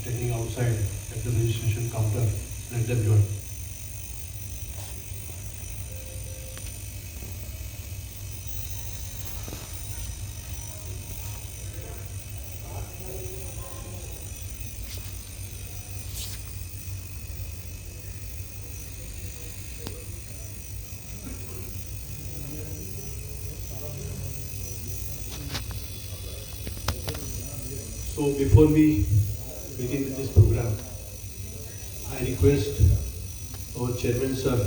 standing outside at the registration counter. Let them join. So before we begin with this program, I request our chairman sir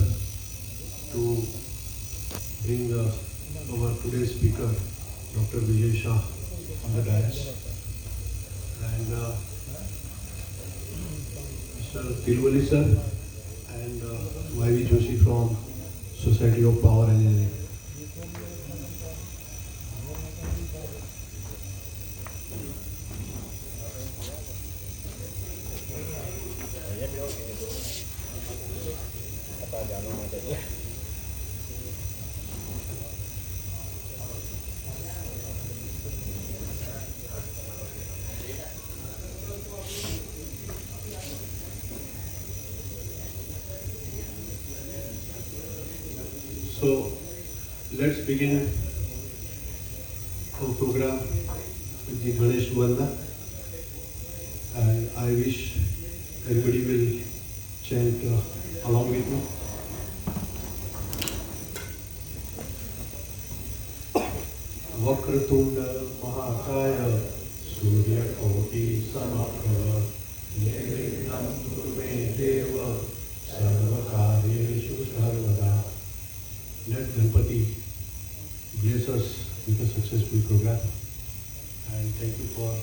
to bring our today's speaker, Dr. Vijay Shah, on the dais, and Mr. Tilwali sir and Y.V. Joshi from Society of Power Engineering. So let's begin our program with the Ganesh Vanda, and I wish everybody will chant along with me. Vakratunda Mahakaya Suryakoti Samaprava Nirvighnan Kurume Deva Sarvakaryeshu Sarvada. Let Ganpati bless us with a successful program, and thank you for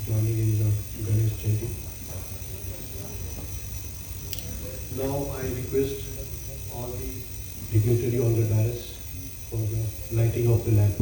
joining in the Ganesh chanting. Now I request all the dignitary on the dais for the lighting of the lamp.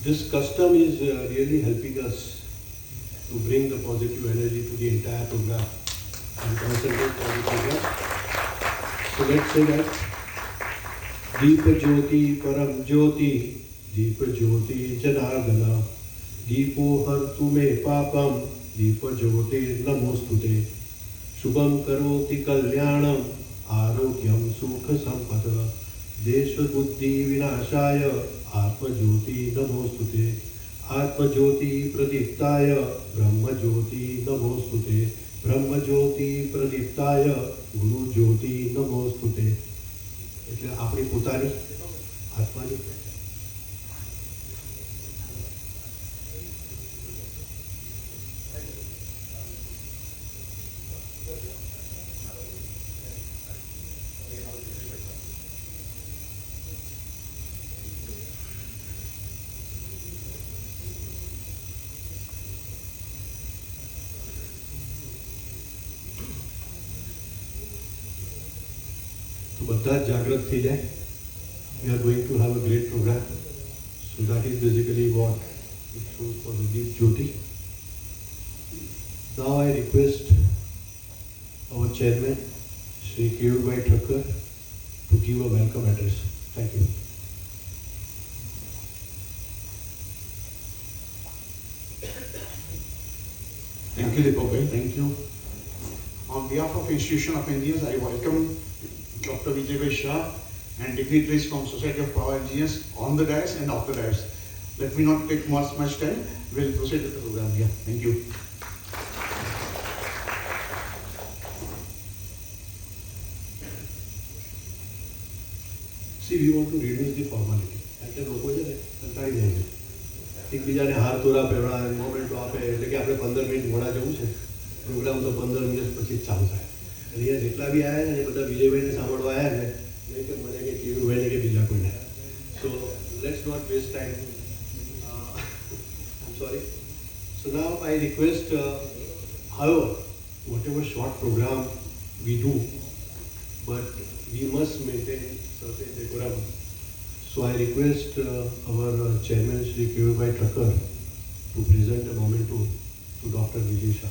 This custom is really helping us to bring the positive energy to the entire program and concentrate on the program. So let's say that Deep Jyoti Param Jyoti, Deep Jyoti Janardana, Deepo Hartu Me Papam, Deep Jyoti Namostute, Shubham Karoti Kalyanam, Arogyam Sukha Sampada, Deshva Buddhi Vinashaya, Atma Jyoti Namostute, Atma Jyoti Pradiptaya, Brahma Jyoti Namostute, Brahma Jyoti Pradiptaya, Guru Jyoti Namostute. એટલે આપણી પોતાની આત્માની બધા જાગૃત થઈ જાય. We are going to have a great program. So that is basically what it shows for the Deep Jyoti. Now I request our chairman, Shri Keyur Thakkar, to give a welcome address. Thank you. Thank you, Deepak bhai. Thank you. On behalf of Institution of Engineers, I welcome Dr. Vijay Shah and dignitaries from Society of Power Engineers on the dais and off the dais. Let me not take much time. We'll proceed with the program here. Thank you. See, we want to reduce the formality. એટલે લોકો છે ને કંટાળી જાય છે. એકબીજાને હાર તોરા પહેરવા મોમેન્ટો આપે એટલે કે આપણે 15 મિનિટ મોડા જવું છે. પ્રોગ્રામ તો 15 મિનિટ પછી જ ચાલુ થાય. અને અહીંયા જેટલા બી આવ્યા ને એ બધા વિજયભાઈને સાંભળવા આવ્યા ને કે મને કે કેવીભાઈને કે બીજા કોઈને. let's not waste time. I'm sorry. So now I request, however, whatever short program we do, but we must maintain certain decorum. So I request our chairman, Shri Kevai Thakur, to present a memento to Dr. Vijay Shah.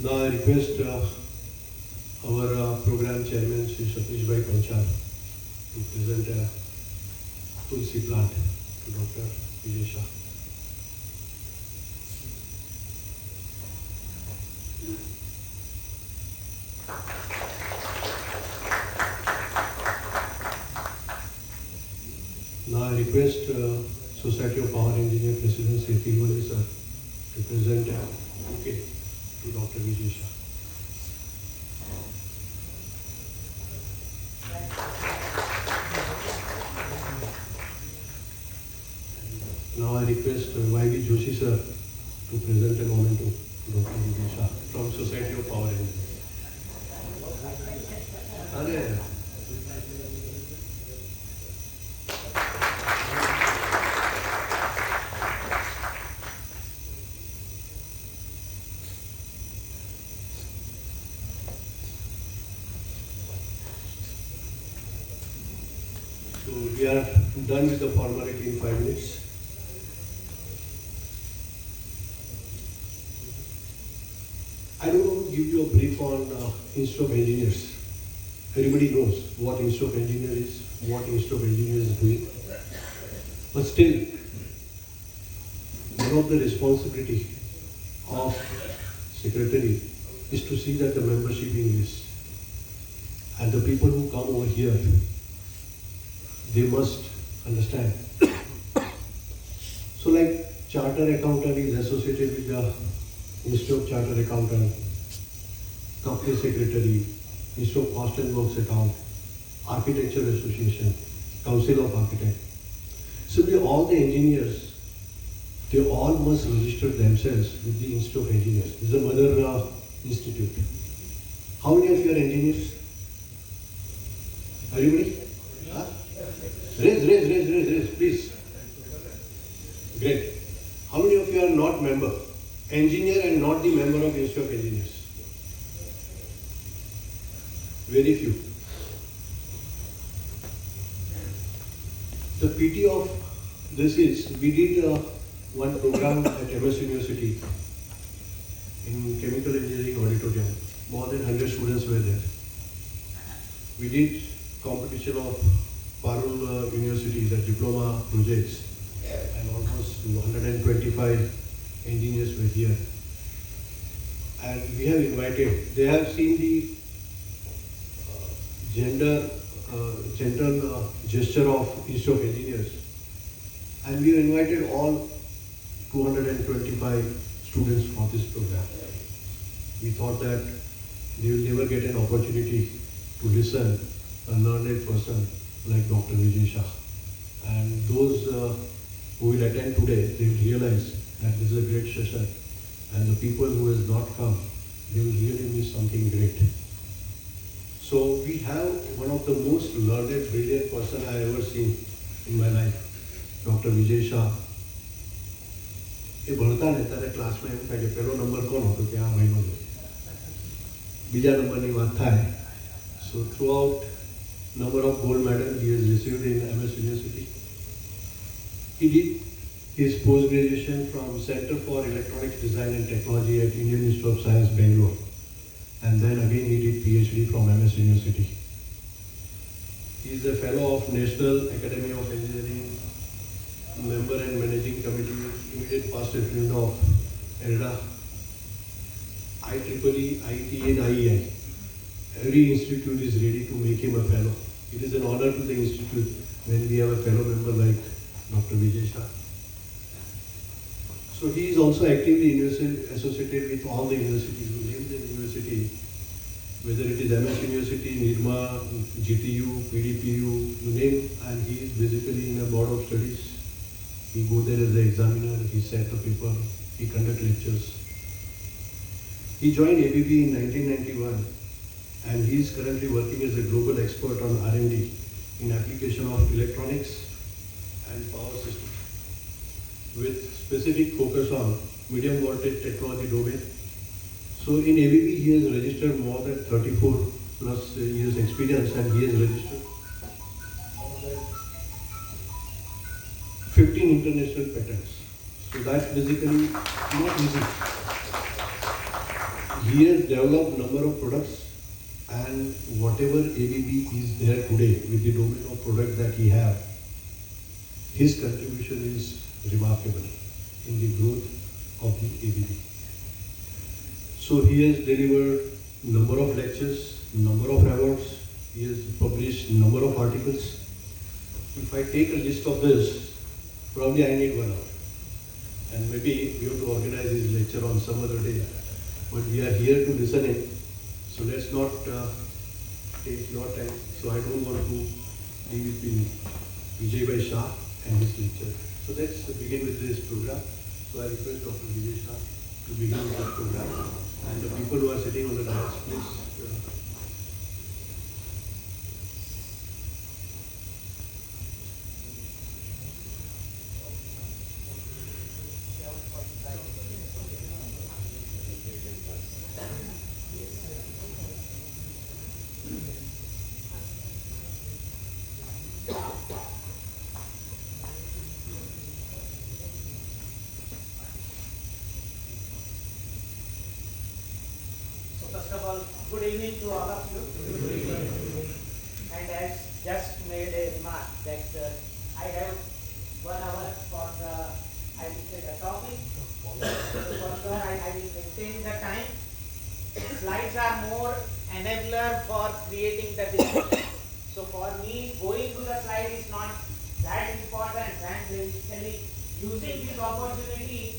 Now I request our program chairman, Shri Satish Bhai Panchal, to present a tulsi plant to Dr. Vijay Shah. Now I request Society of Power Engineer President Sri Tiruvali sir to present a bouquet to Dr. Vijay Shah. Now I request Y.V. Joshi sir to present a memento to Dr. Vijay Shah from Society of Power Engineers. So we are done with the formality in 5 minutes. I don't want to give you a brief on Institute of Engineers. Everybody knows what Institute of Engineers is, what Institute of Engineers is doing. But still, one of the responsibility of secretary is to see that the membership increases. And the people who come over here, they must understand. So like chartered accountant is associated with the Institute of Chartered Accountant, Company Secretary, Institute of Cost and Works Account, Architecture Association, Council of Architects. So all the engineers, they all must register themselves with the Institute of Engineers. This is a mother institute. How many of you are engineers? Everybody? Huh? Raise, please. Great. How many of you are not member? Engineer and not the member of Institute of Engineers? Very few. The pity of this is, we did one program at MS University in Chemical Engineering Auditorium. More than 100 students were there. We did competition of Parul University, the diploma projects, and almost 125 engineers were here. And we have invited, they have seen the gentle gesture of Institute of Engineers. And we have invited all 225 students for this program. We thought that they will never get an opportunity to listen a learned person like Dr. Vijay Shah. And those who will attend today, they will realize that this is a great session. And the people who has not come, they will really miss something great. So we have one of the most learned, brilliant person I ever seen in my life, Dr. Vijay Shah. એ ભણતા ને ત્યારે ક્લાસમાં એમ થાય કે પહેલો number કોણ હતો કે આ ભાઈનો છે, બીજા નંબરની વાત થાય. So throughout number of gold medals he has received in MS University. He did his post-graduation from Center for Electronics Design and Technology at Indian Institute of Science, Bangalore. And then again he did PhD from MS University. He is a fellow of National Academy of Engineering, member and managing committee, immediate past president of ERDA, IEEE, IIT and IEI. Every institute is ready to make him a fellow. It is an honor to the institute when we have a fellow member like Dr. Vijay Shah. So he is also actively associated with all the universities. You name the university, whether it is MS University, NIRMA, GTU, PDPU, you name, and he is basically in a board of studies. He go there as an examiner, he set the paper, he conduct lectures. He joined ABB in 1991 and he is currently working as a global expert on R&D in application of electronics and power systems with specific focus on medium voltage technology domain. So in ABB he has registered more than 34 plus years experience and he has registered more than 15 international patents. So that's basically not easy. He has developed number of products and whatever ABB is there today with the domain of product that he have, his contribution is remarkable in the growth of the ABB. So he has delivered number of lectures, number of awards, he has published number of articles. If I take a list of this, probably I need 1 hour. And maybe we have to organize his lecture on some other day. But we are here to listen in. So let's not take your time. So I don't want to leave it in Vijay Bhai Shah and his lecture. So let's begin with this program. So I request Dr. Vijay Shah to begin with this program. And the people who are sitting on the dais, please. First of all, good evening to all of you. And as just made a remark that I have 1 hour for the, I will say the topic. So for sure I will maintain the time. Slides are more enabler for creating the discussion. So for me, going to the slide is not that important than basically using this opportunity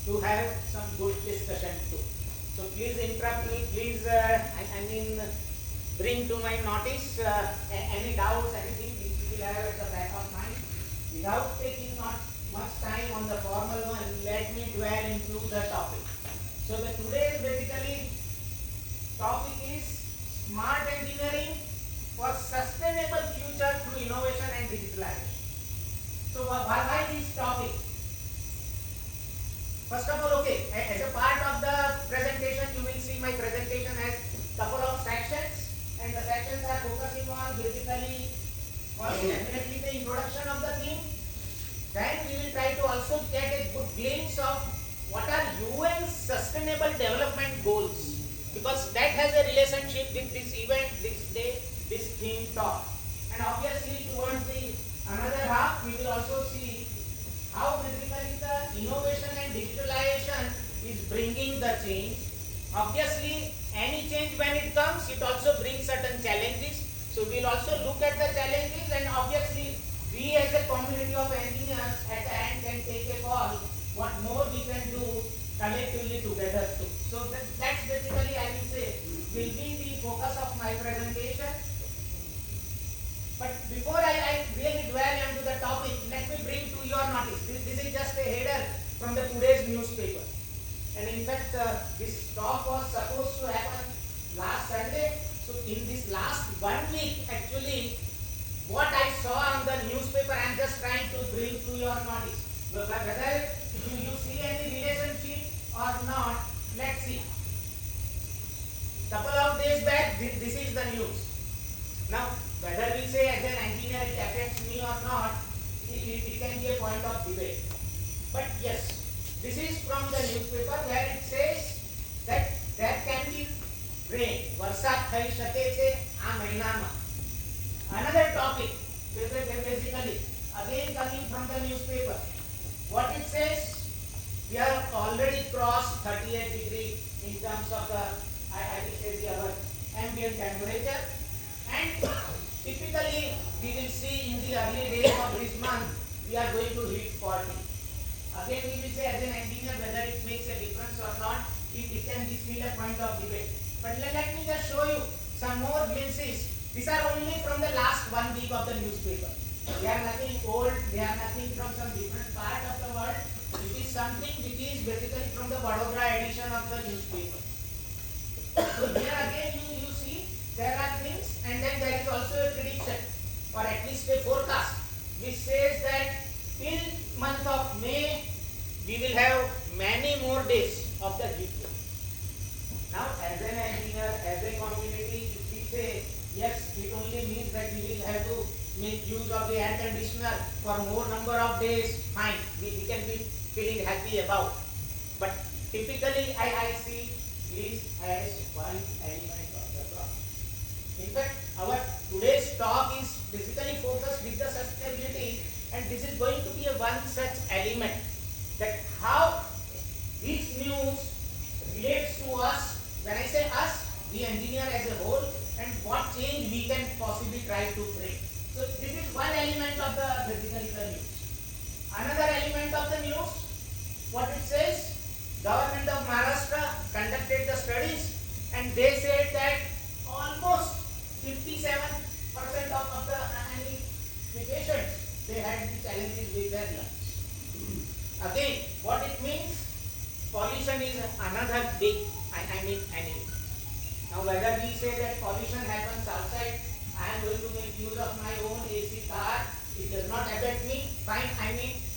to have some good discussion too. So please interrupt me, please, bring to my notice any doubts, anything which you will have at the back of mind. Without taking not much time on the formal one, let me dwell into the topic. So the today's basically topic is smart engineering for sustainable future through innovation and digitalization. So why this topic? First of all, okay, as a part of the presentation, you will see my presentation has couple of sections, and the sections are focusing on basically first definitely the introduction of the theme. Then we will try to also get a good glimpse of what are UN's sustainable development goals, because that has a relationship with this event, this day, this theme talk. And obviously towards the another half, we will also see how basically the innovation and digitalization is bringing the change. Obviously, any change when it comes, it also brings certain challenges. So we will also look at the challenges, and obviously we as a community of engineers at the end can take a call what more we can do collectively together too. So that's basically, I will say, will be the focus of my presentation. But before I really dwell into the topic, let me bring to your notice. This is just a header from the today's newspaper. And in fact, this talk was supposed to happen last Sunday. So in this last 1 week, actually, what I saw on the newspaper, I am just trying to bring to your notice. Whether you see any relationship or not, let's see. Couple of days back, this is the news. Now, whether we say as an engineer it affects me or not, it can be a point of debate. But yes, this is from the newspaper where it says that there can be rain. Varsat thai shake che aa mahina ma. Another topic, basically, again coming from the newspaper. What it says, we have already crossed 38 degrees in terms of the, I will say our ambient temperature. And typically, we will see in the early days of this month, we are going to hit 40. Again, we will say as an engineer whether it makes a difference or not. It can be still a point of debate. But let me just show you some more glimpses. These are only from the last 1 week of the newspaper. They are nothing old. They are nothing from some different part of the world. It is something which is basically from the Vadodara edition of the newspaper. So here again you see there are things, and then there is also a prediction or at least a forecast which says that till month of May we will have many more days of the heat wave. Now as an engineer, as a community, if we say yes, it only means that we will have to make use of the air conditioner for more number of days, fine, we can be feeling happy about. But typically I see this as one element of the problem. In fact, our today's talk is basically focused with the sustainability, and this is going to be a one such element, that how this news relates to us. When I say us, the engineer as a whole, and what change we can possibly try to bring. So this is one element of the basically the news. Another element of the news, what it says, Government of Maharashtra conducted the studies, and they said that almost 57% of the patients, they had the challenges with their lungs. Again, what it means, pollution is another big enemy. Now whether we say that pollution happens outside, I am going to make use of my own AC car, it does not affect me, fine,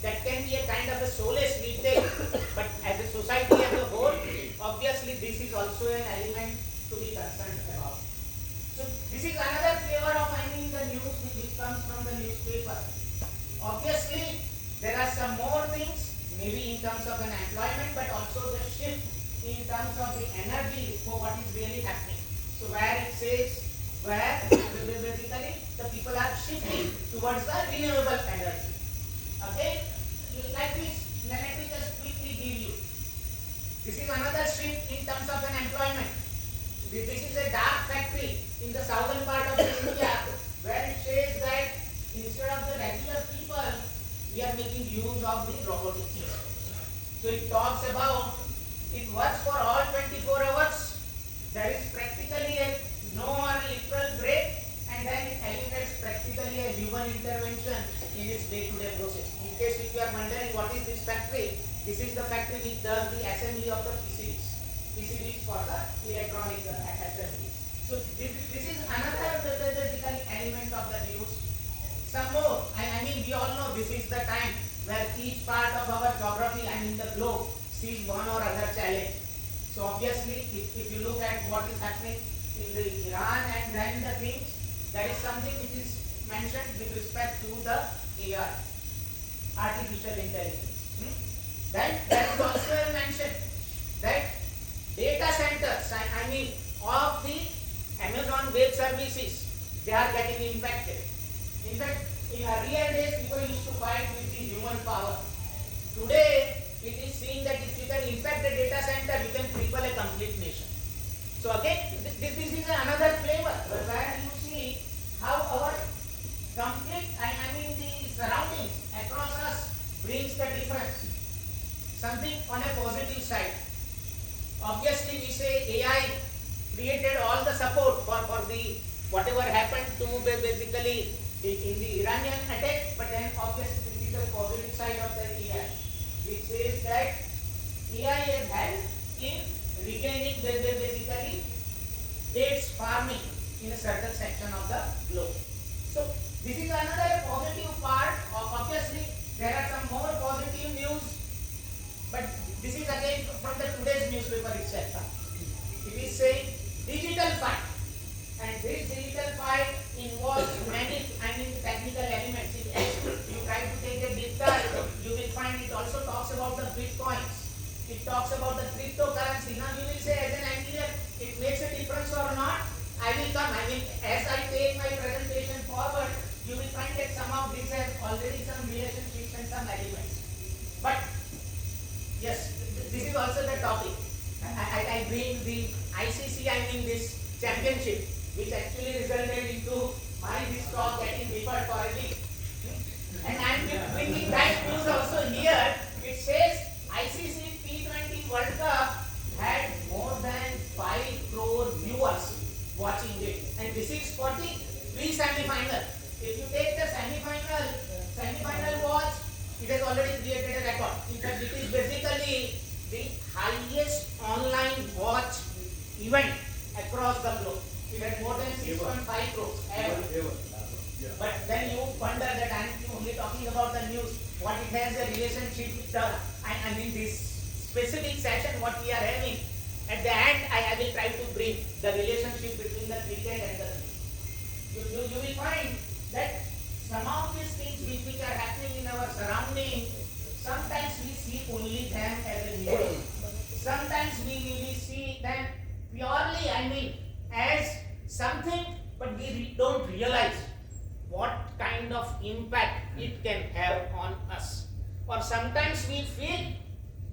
that can be a kind of a solace we take, but as a society as a whole, obviously this is also an element to be concerned about. So this is another flavor of the news which comes from the newspaper. Obviously there are some more things, maybe in terms of an employment, but also the shift in terms of the energy for what is really happening. So where it says, where basically the people are shifting towards the renewable energy. Okay, like this, let me just quickly give you. This is another shift in terms of an employment. This is a dark factory in the southern part of India, where it says that instead of the regular people, we are making use of the robotics. So it talks about, it works for all 24 hours. There is practically no or literal break, and then it eliminates practically a human intervention in its day-to-day process. In case if you are wondering what is this factory, this is the factory which does the assembly of the PCBs for the electronic assembly. So this is another basically element of the news. Some more, we all know this is the time where each part of our geography the globe sees one or other challenge. So obviously, if you look at what is happening in the Iran and then the things, there is something which is mentioned with respect to the AI, artificial intelligence. Then there is also a mention that data centers, of the Amazon Web Services, they are getting impacted. In fact, in earlier days, people used to fight with the human power. Today, it is seen that if you can impact the data center, you can cripple a complete nation. So again, this is another flavor where you see how our complete, the surroundings across us brings the difference. Something on a positive side. Obviously, we say AI created all the support for the whatever happened to basically in the Iranian attack, but then obviously this is the positive side of the AI, which says that AI has helped in regaining basically dates farming in a certain section of the globe. So this is another positive part. Obviously, there are some more positive news, but this is again from the today's newspaper itself. It is saying digital fight, and this digital fight involves many technical elements. If you try to take a deep dive, you will find it also talks about the bitcoins. It talks about the cryptocurrency. Now you will say, as an engineer, it makes a difference or not? I will come. As I take my presentation forward, you will find that some of this has already some relationships and some elements. But yes, this is also the topic. I bring the ICC, this championship, which actually resulted into this talk getting deferred for a week. And I am bringing that news also here. It says ICC T20 World Cup had more than 5 crore viewers watching it, and this is for the pre-semi-final. If you take the semi-final watch, it has already created a record. In fact, it is basically the highest online watch event across the globe. It had more than 6.5 crores ever. But then you wonder that I am only talking about the news, what it has a relationship with the, I mean this specific session what we are having. At the end, I will try to bring the relationship between the cricket and the news. You will find that some of these things which are happening in our surrounding, sometimes we see only them as a news. Sometimes we see them purely, I mean, as something, but we don't realize what kind of impact it can have on us. Or sometimes we feel,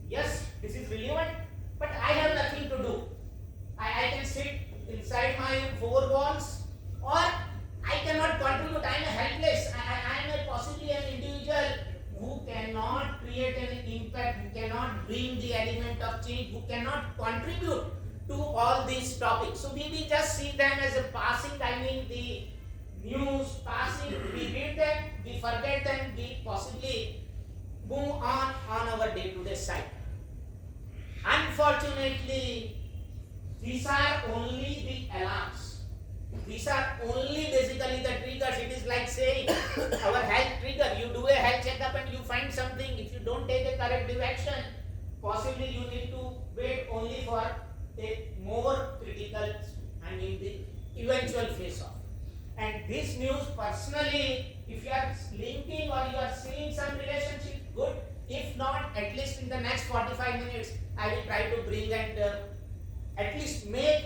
yes, this is relevant, but I have nothing to do. I can sit inside my four walls, or I cannot contribute. I am helpless. I am possibly an individual who cannot create an impact, who cannot bring the element of change, who cannot contribute to all these topics. So we just see them as a passing, I mean the news passing, we read them, we forget them, we possibly move on our day-to-day side. Unfortunately, these are only the alarms. These are only basically the triggers. It is like saying our health trigger. You do a health checkup and you find something. If you don't take a corrective action, possibly you need to wait only for a more critical, I mean the eventual phase off. And this news personally, if you are linking or you are seeing some relationship, good. If not, at least in the next 45 minutes, I will try to bring and at least make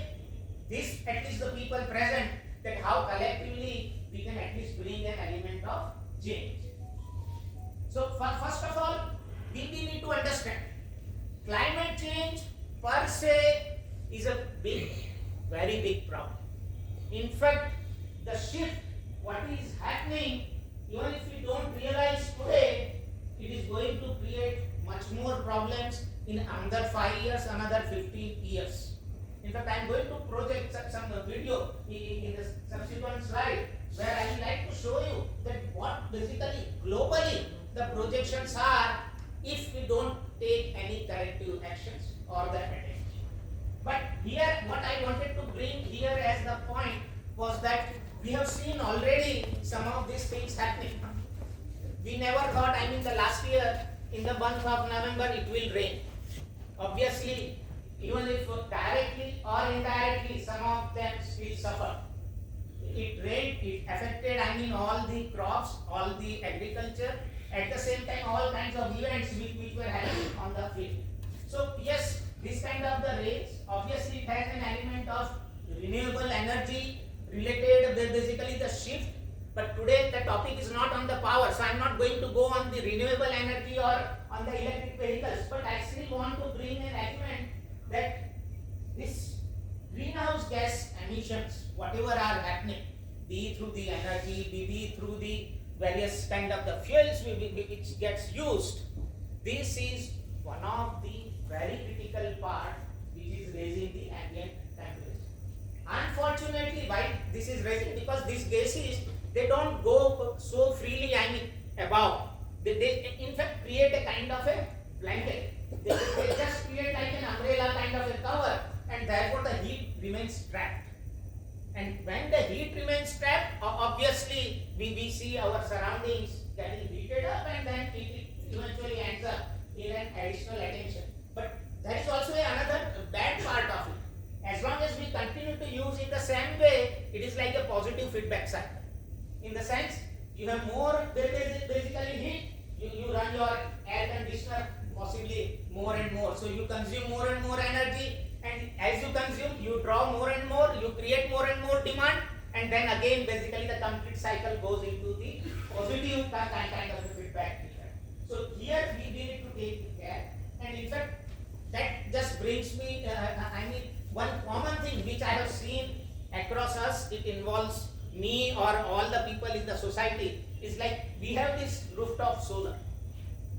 this, at least the people present, that how collectively we can at least bring an element of change. So first of all, we need to understand climate change per se is a big, very big problem. In fact, the shift, what is happening, even if we don't realize today, it is going to create much more problems in another 5 years, another 15 years. In fact, I am going to project some video in the subsequent slide where I would like to show you that what basically globally the projections are if we don't take any corrective actions or the attention. But here, what I wanted to bring here as the point was that we have seen already some of these things happening. We never thought, I mean the last year in the month of November it will rain. Obviously, even if directly or indirectly some of them still suffer. It rained, it affected, I mean all the crops, all the agriculture, at the same time all kinds of events which were happening on the field. So yes, this kind of the rains, obviously it has an element of renewable energy related, basically the shift. But today the topic is not on the power, so I am not going to go on the renewable energy or on the electric vehicles, but I still want to bring an element that this greenhouse gas emissions, whatever are happening, be through the energy, be through the various kind of the fuels which gets used, this is one of the very critical part which is raising the ambient temperature. Unfortunately, why this is raising? Because these gases, they don't go so freely, I mean, above. They in fact create a kind of a blanket. They just create like an umbrella kind of a cover, and therefore the heat remains trapped. And when the heat remains trapped, obviously we see our surroundings getting heated up, and then it eventually ends up in an additional attention. But there is also another bad part of it. As long as we continue to use in the same way, it is like a positive feedback cycle. In the sense, you have more basically heat, you run your air conditioner possibly more and more. So you consume more and more energy, and as you consume, you draw more and more, you create more and more demand, and then again basically the complete cycle goes into the positive kind of feedback. So here we need to take care, and in fact that just brings me, I mean one common thing which I have seen across us, it involves me or all the people in the society, is like we have this rooftop solar.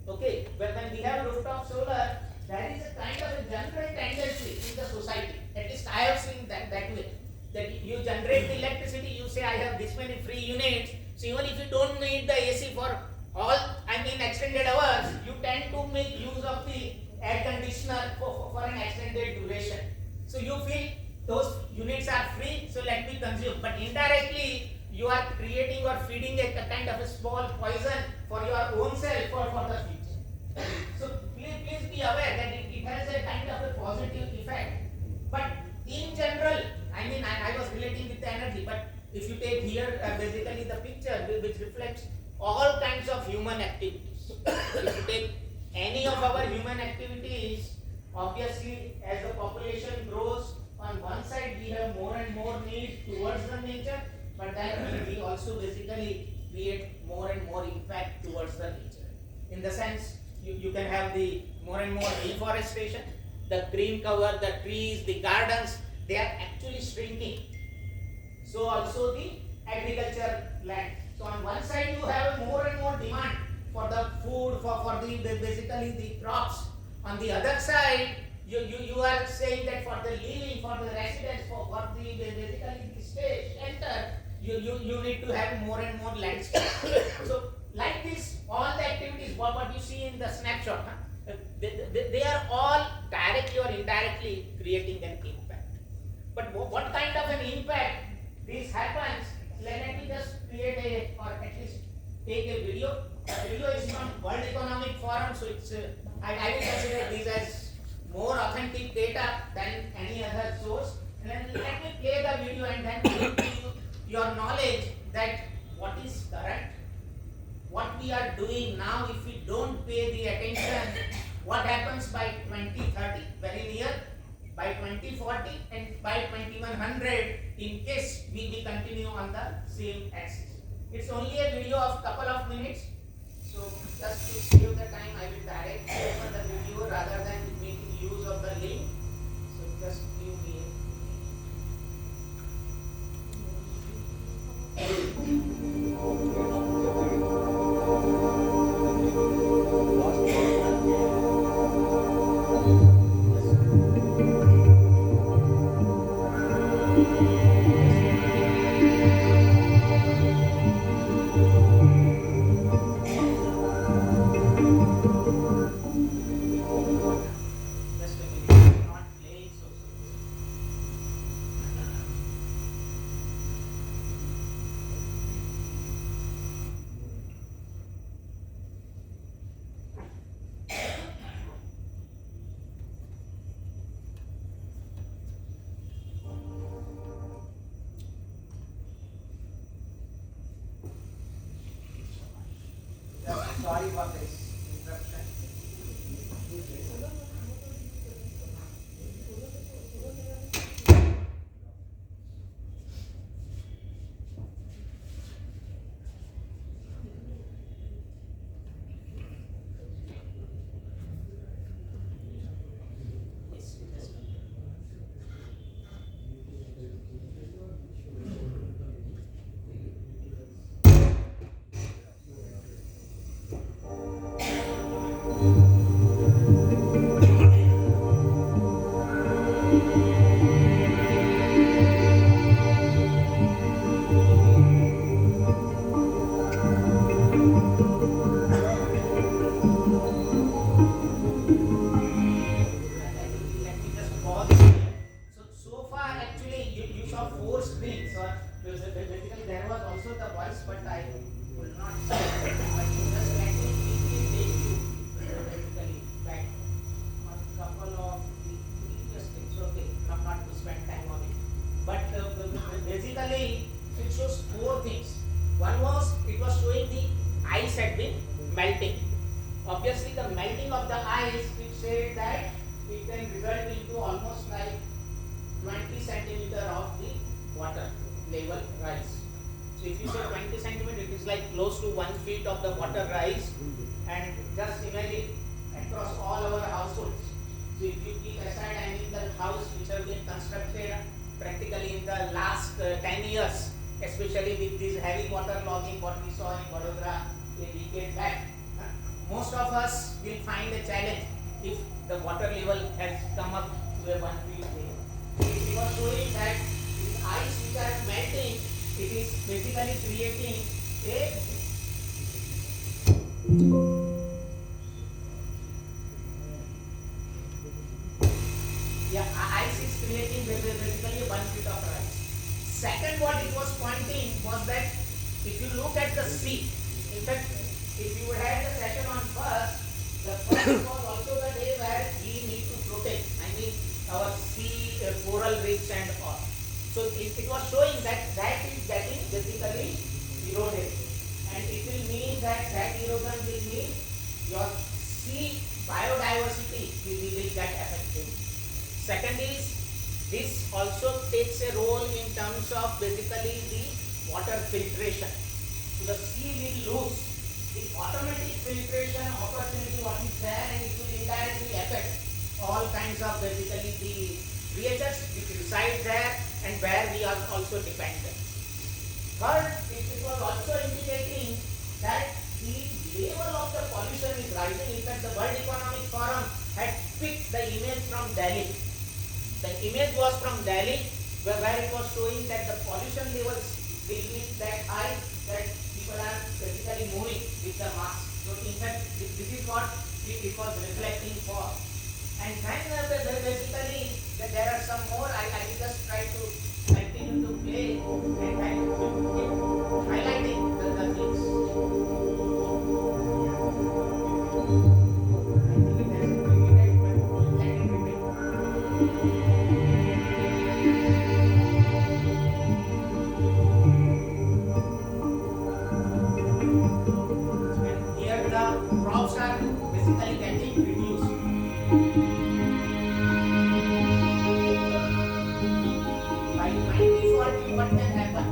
Okay, when we have rooftop solar, there is a kind of a general tendency in the society. At least I have seen that way. That you generate the electricity, you say I have this many free units. So even if you don't need the AC for all, extended hours, you tend to make use of the air conditioner for an extended duration. So you feel those units are free, so let me consume. But indirectly, you are creating or feeding a kind of a small poison for your own self or for the future. So please be aware that it has a kind of a positive effect. But in general, I was relating with the energy, but if you take here basically the picture which reflects all kinds of human activities. If you take any of our human activities, obviously as the population grows, on one side we have more and more need towards the nature, but then we also basically create more and more impact towards the nature. In the sense, you can have the more and more deforestation, the green cover, the trees, the gardens, they are actually shrinking. So also the agriculture land. So on one side you have more and more demand for the food, for the basically the crops. On the other side, you are saying that for the living, for the residents, for the basically the stay, shelter, you need to have more and more landscape. So like this, all the activities, what you see in the snapshot, they are all directly or indirectly creating an impact. But what kind of an impact this happens? Let me just create or at least take a video. The video is from World Economic Forum, so it's I will consider this as more authentic data than any other source. And then let me play the video and then give you your knowledge that what is current, what we are doing now. If we don't pay the attention, what happens by 2030, very near, by 2040 and by 2100 in case we continue on the same axis. It's only a video of couple of minutes, so just to save the time I will directly open the video rather than making use of the link. So just give me just a minute. It's not playing so. Sorry for this interruption. Yes, yes. Let me just pause here. So far actually you saw 4 screens, or basically there was also the voice, but I will not say it. But just let me quickly take you basically back on a couple of the previous things. Okay, not to spend time on it. But basically it shows 4 things. One was, it was showing the ice had been melting. Obviously the melting of the ice, it said that it can result into almost like 20 centimeter of the water level rise. So if you say 20 centimeter, it is like close to 1 feet of the water rise. And just imagine across all our households. So if you keep aside, the house which have been constructed practically in the last 10 years, especially with this heavy water logging what we saw in Vadodara a decade back, most of us will find a challenge if the water level has come up to a 1 feet level. It was showing that these ice which are melting, it is basically creating a ice is creating basically a 1 feet of rise. Second, what it was pointing was that if you look at the sea, in fact, if you would have the session on first, the first was also the day where we need to protect, I mean, our sea, coral reefs and all. So it was showing that is getting basically eroded, and it will mean that erosion will mean your sea biodiversity will get affected. Second is, this also takes a role in terms of basically the water filtration. So the sea will lose the automatic filtration opportunity what is there, and it will indirectly affect all kinds of basically the creatures which reside there and where we are also dependent. Third, it was also indicating that the level of the pollution is rising. In fact, the World Economic Forum had picked the image from Delhi. The image was from Delhi, where it was showing that the pollution levels will be that high that people are basically moving with the mask. So in fact, this is what it was reflecting for. And then basically there are some more. I will just try to continue to play and try to keep highlighting the things. I think it has repeated, but let it repeat. Here the crops are basically getting reduced. By 2040, what can happen?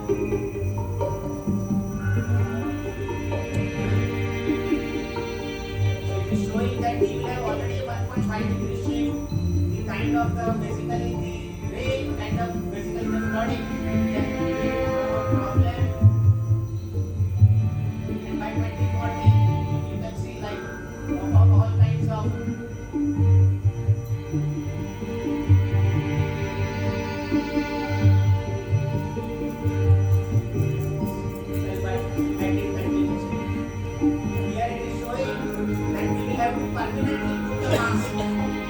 So it is showing that we will have already a 1.5 degree shift. The kind of the basically the rain and the basically the flooding that will be a problem. And by 2040, you can see like all kinds of by 1930. Here it is showing that we will have to permanently put the mask.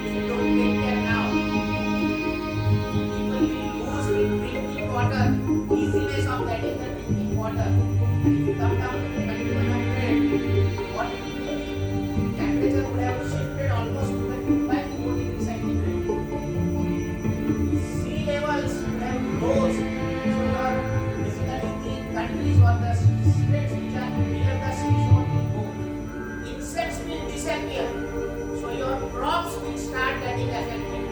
If you don't take care now, people will lose the drinking water, easiness of getting the drinking water. If you come down to 2100, what temperature would have shifted almost by 4 degrees centigrade. Sea levels would have rose. So your basically the countries or the states which are near the seashore will go. Insects will disappear. So your crops will start getting affected.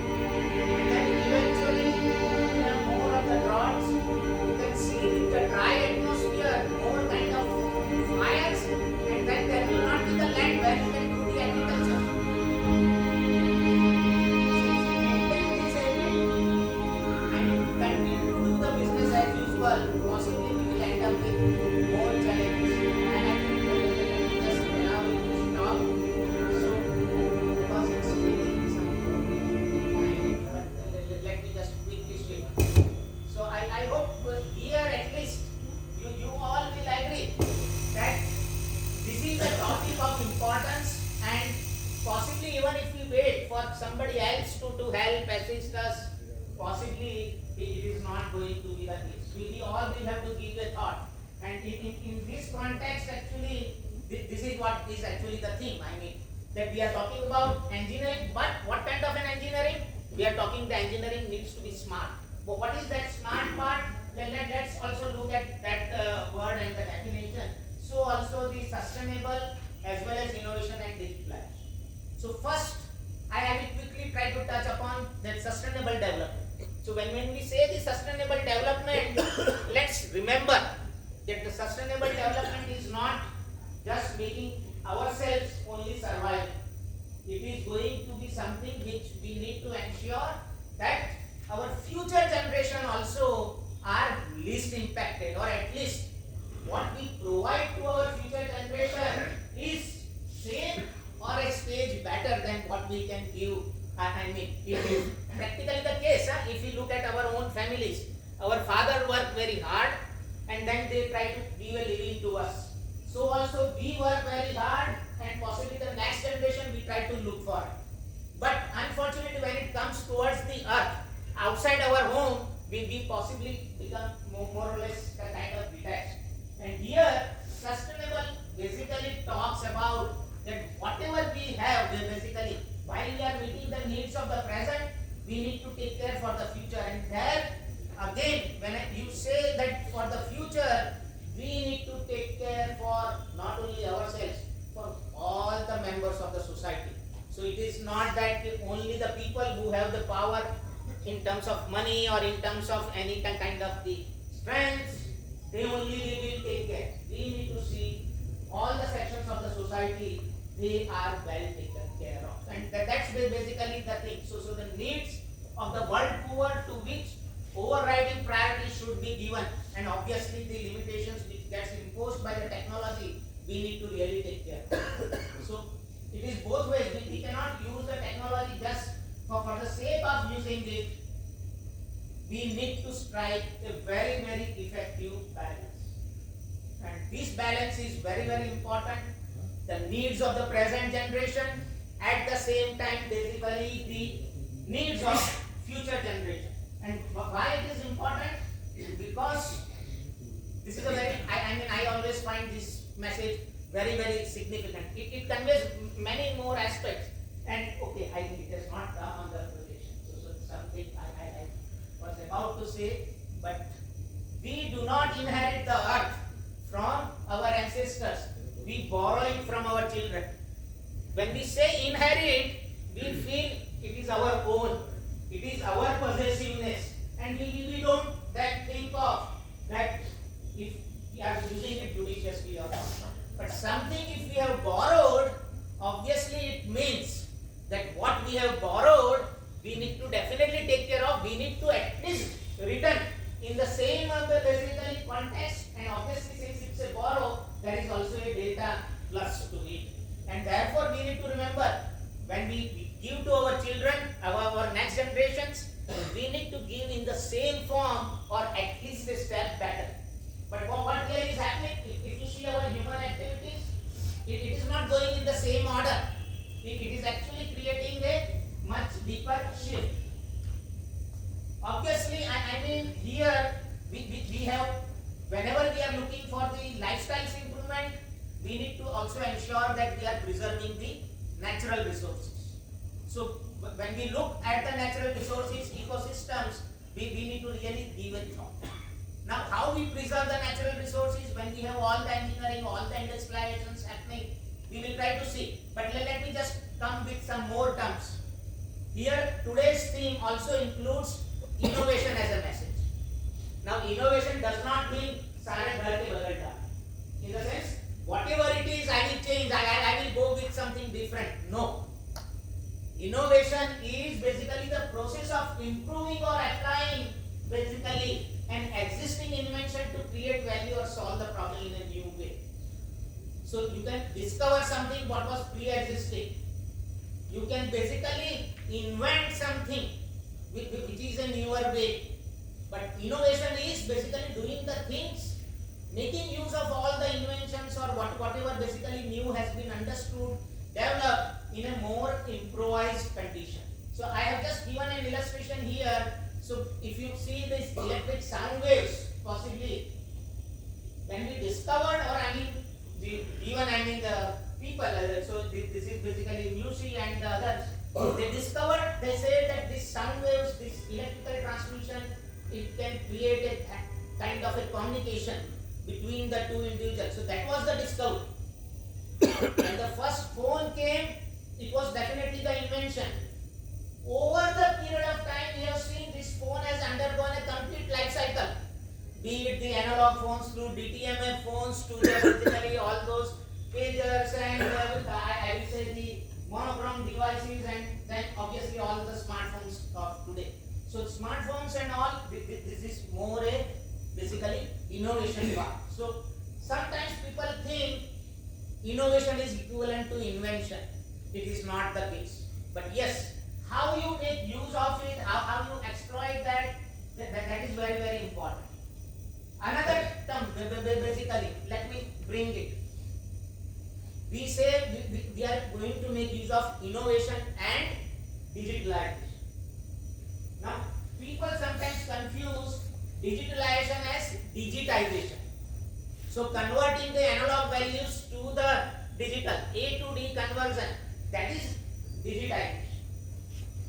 And then eventually you will have more of the droughts. You can see with the dry atmosphere, more kind of fires, and then there will not be the land where you can do the agriculture. And continue to do the business as usual, possibly we will end up with more challenges. And I think just allow it to stop. So, because it's taking some time, but let me just quickly state. So I hope here at least you all will agree that this is a topic of importance, and possibly even if we wait for somebody else to help assist us, possibly it is not going to be the case. We all will have to give a thought. And in this context, actually, this is what is actually the theme. I mean, that we are talking about engineering, but what kind of an engineering? We are talking the engineering needs to be smart. But what is that smart part? Let's also look at that word and the definition. So also the sustainable as well as innovation and digitalization. So first, I will quickly try to touch upon that sustainable development. So when we say the sustainable development, let's remember that the sustainable development is not just making ourselves only survive. It is going to be something which we need to ensure that our future generation also are least impacted, or at least what we provide to our future generation is same or a stage better than what we can give. I mean, it is practically the case. If we look at our own families, our father worked very hard and then they try to give a living to us. So also we work very hard and possibly the next generation we try to look for. But unfortunately when it comes towards the earth, outside our home, we possibly become more or less kind of detached. And here, sustainable basically talks about that whatever we have, we basically, while we are meeting the needs of the present, we need to take care for the future. And there, again, when you say that for the future, we need to take care for not only ourselves, for all the members of the society. So it is not that only the people who have the power in terms of money or in terms of any kind of the strength, they only will take care. We need to see all the sections of the society, they are well taken care of. And that's basically the thing. So the needs of the world poor to which overriding priority should be given. And obviously the limitations which gets imposed by the technology, we need to really take care. So it is both ways. We cannot use the technology just for the sake of using it. We need to strike a very, very effective balance. And this balance is very, very important. The needs of the present generation, at the same time basically the needs of future generation. And why it is important? Because this is a very, I always find this message very, very significant. It conveys many more aspects. And okay, I think it has not come on the presentation. So something I was about to say, but we do not inherit the earth from our ancestors. We borrow it from our children. When we say inherit, we feel it is our own. It is our possessiveness. And we don't then think of that if we are using it judiciously or not. But something if we have borrowed, obviously it means that what we have borrowed, we need to definitely take care of. We need to at least return in the same basically context. And obviously since it's a borrow, there is also a delta plus to it. And therefore we need to remember, when we give to our children, our next generations, we need to give in the same form or at least a step better. But what here is happening, if you see our human activities, it is not going in the same order. It is actually creating a much deeper shift. Obviously, I mean here we have, whenever we are looking for the lifestyles improvement, we need to also ensure that we are preserving the natural resources. So when we look at the natural resources, ecosystems, we need to really give a thought. Now how we preserve the natural resources when we have all the engineering, all the industrializations happening, we will try to see. But let me just come with some more terms. Here today's theme also includes innovation as a message. Now innovation does not mean सारे घर के बदल डाल. In the sense, whatever it is, I will change, I will go with something different. No. Innovation is basically the process of improving or applying basically an existing invention to create value or solve the problem in a new way. So you can discover something what was pre-existing. You can basically invent something which is a newer way. But innovation is basically doing the things, making use of all the inventions or whatever basically new has been understood, developed in a more improvised condition. So I have just given an illustration here. So if you see this electric sound waves, possibly when we discovered, or the people, so this is basically Lucy and the others, they discovered, they say that this sound waves, this electrical transmission, it can create a kind of a communication between the two individuals. So that was the discovery. When the first phone came, it was definitely the invention. Over the period of time, we have seen this phone has undergone a complete life cycle. Be it the analog phones to DTMF phones to basically all those pagers and I will say the monochrome devices, and then obviously all the smartphones of today. So smartphones and all, this is more a basically innovation part. So sometimes people think innovation is equivalent to invention. it is not the case. But yes, how you make use of it, how you exploit that is very, very important. Another term, basically, let me bring it. We say we are going to make use of innovation and digitalization. Now, people sometimes confuse digitalization as digitization. So, converting the analog values to the digital, A to D conversion, that is digitization.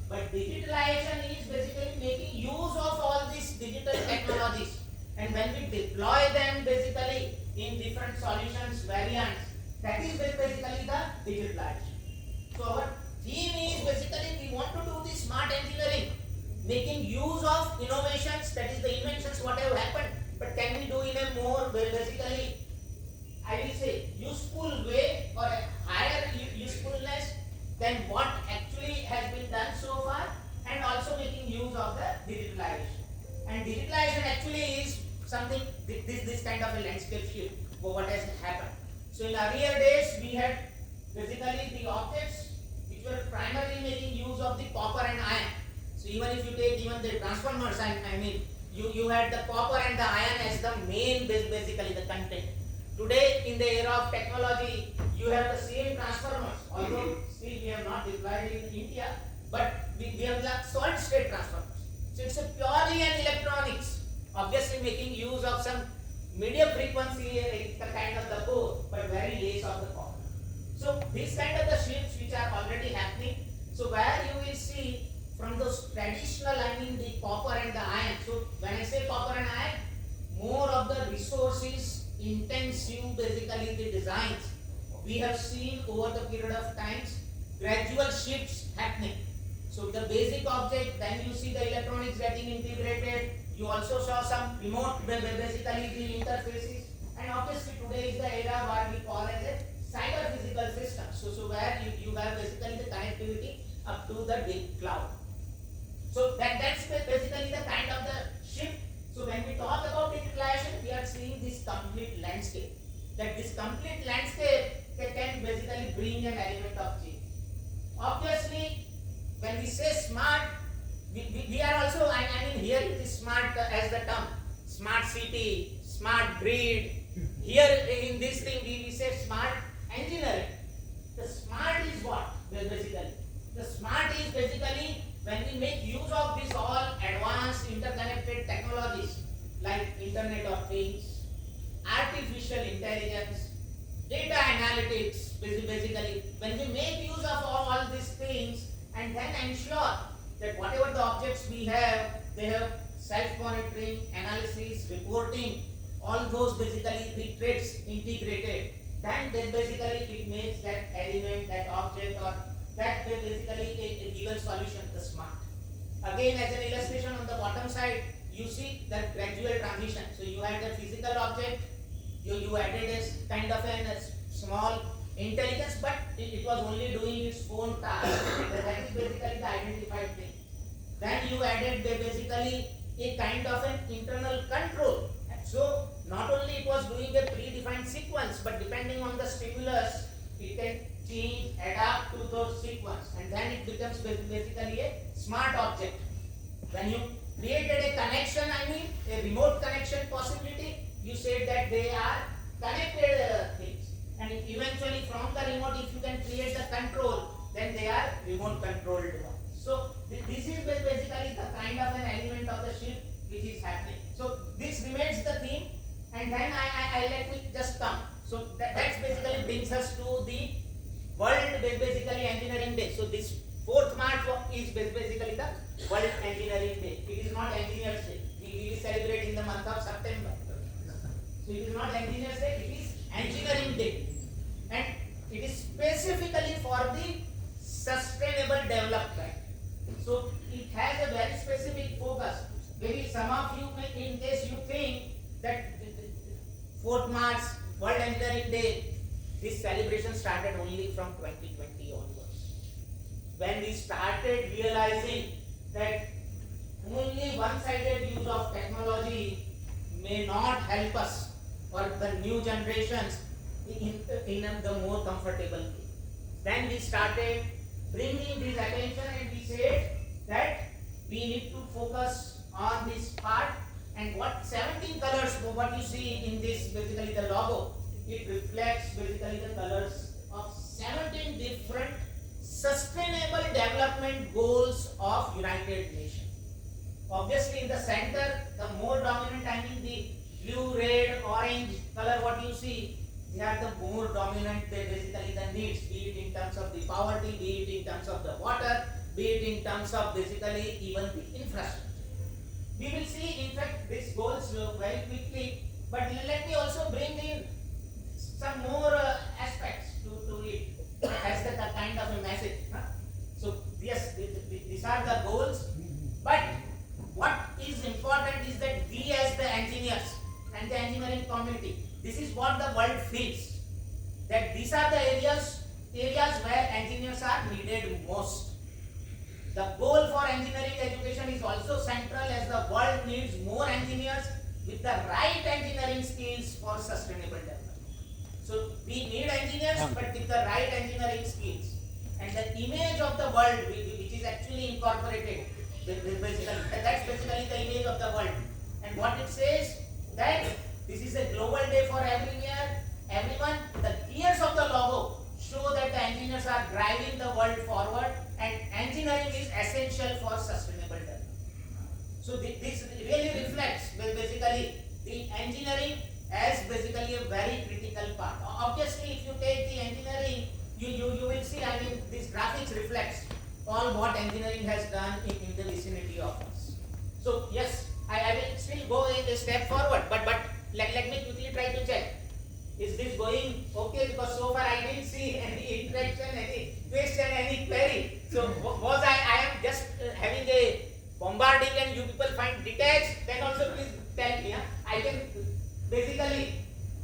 But digitalization is basically making use of all these digital technologies. And when we deploy them basically in different solutions, variants, that is basically the digitalization. So our theme is basically we want to do the smart engineering, making use of innovations, that is the inventions what have happened, but can we do in a more basically, I will say, useful way or a higher usefulness than what actually has been done so far, and also making use of the digitalization. And digitalization actually is something, this kind of a landscape shift for what has happened. So in earlier days, we had basically the objects which were primarily making use of the copper and iron. So even if you take even the transformers, I mean, you had the copper and the iron as the main basically the content. Today in the era of technology, you have the same transformers, although still we have not deployed in India, but we have the solid state transformers. So it's a purely an electronics, obviously making use of some medium frequency, the kind of the core, but very less of the copper. So these kind of the shifts which are already happening. So where you will see from those traditional, I mean the copper and the iron. So when I say copper and iron, more of the resources intensive basically the designs. We have seen over the period of times gradual shifts happening. So the basic object, then you see the electronics getting integrated. You also saw some remote basically the interfaces. And obviously today is the era what we call as a cyber physical system. So where you have basically the connectivity up to the big cloud. So that's basically the kind of the shift. So when we talk about digitalization, we are seeing this complete landscape. That this complete landscape can basically bring an element of change. Obviously, when we say smart, we are also, I mean here it is smart as the term. Smart city, smart grid. Here in this thing we say smart engineering. The smart is what basically? The smart is basically when we make use of these all advanced interconnected technologies like Internet of Things, artificial intelligence, data analytics, basically when we make use of all these things and then ensure that whatever the objects we have, they have self-monitoring, analysis, reporting, all those basically the traits integrated, then basically it makes that element, that object or that basically a given solution the smart. Again, as an illustration on the bottom side, you see that gradual transition. So you had the physical object, you added a kind of a small intelligence, but it was only doing its own task. That is basically the identified thing. Then you added basically a kind of an internal control. So not only it was doing a predefined sequence, but depending on the stimulus, it can change, adapt to those sequence, and then it becomes basically a smart object. When you created a connection, I mean a remote connection possibility, you said that they are connected things, and eventually from the remote, if you can create the control, then they are remote controlled ones. So this is basically the kind of an element of the shift which is happening. So this remains the theme, and then I let me just come. So that's basically brings us to the World basically Engineering Day. So this 4th March is basically the World Engineering Day. It is not Engineers Day. We will celebrate in the month of September. So it is not Engineers Day, it is Engineering Day. And it is specifically for the sustainable development. So it has a very specific focus. Maybe some of you may, in case you think that 4th March, World Engineering Day, this celebration started only from 2020 onwards. When we started realizing that only one-sided use of technology may not help us or the new generations in the more comfortable way. then we started bringing this attention and we said that we need to focus on this part. And what 17 colors, what you see in this basically the logo, it reflects basically the colors of 17 different sustainable development goals of United Nations. Obviously in the center, the more dominant, I mean the blue, red, orange color what you see, they are the more dominant, basically the needs, be it in terms of the poverty, be it in terms of the water, be it in terms of basically even the infrastructure. We will see in fact these goals very quickly, but let me also bring in some more aspects to it as the kind of a message. So yes, these are the goals, but what is important is that we as the engineers and the engineering community, this is what the world feels, that these are the areas where engineers are needed most. The goal for engineering education is also central as the world needs more engineers with the right engineering skills for sustainable development. So we need engineers but with the right engineering skills. And the image of the world which is actually incorporated, that's basically the image of the world. And what it says, that this is a global day for everyone. The gears of the logo show that the engineers are driving the world forward, and engineering is essential for sustainable development. So this really reflects basically the engineering as basically a very critical part. Obviously, if you take the engineering, you will see, I mean, this graphics reflects all what engineering has done in the vicinity of us. So yes, I will still go a step forward, but let me quickly try to check. Is this going okay? Because so far I didn't see any interaction, any question, any query. So was I am just having a bombarding and you people find detached, then also please tell me. I can basically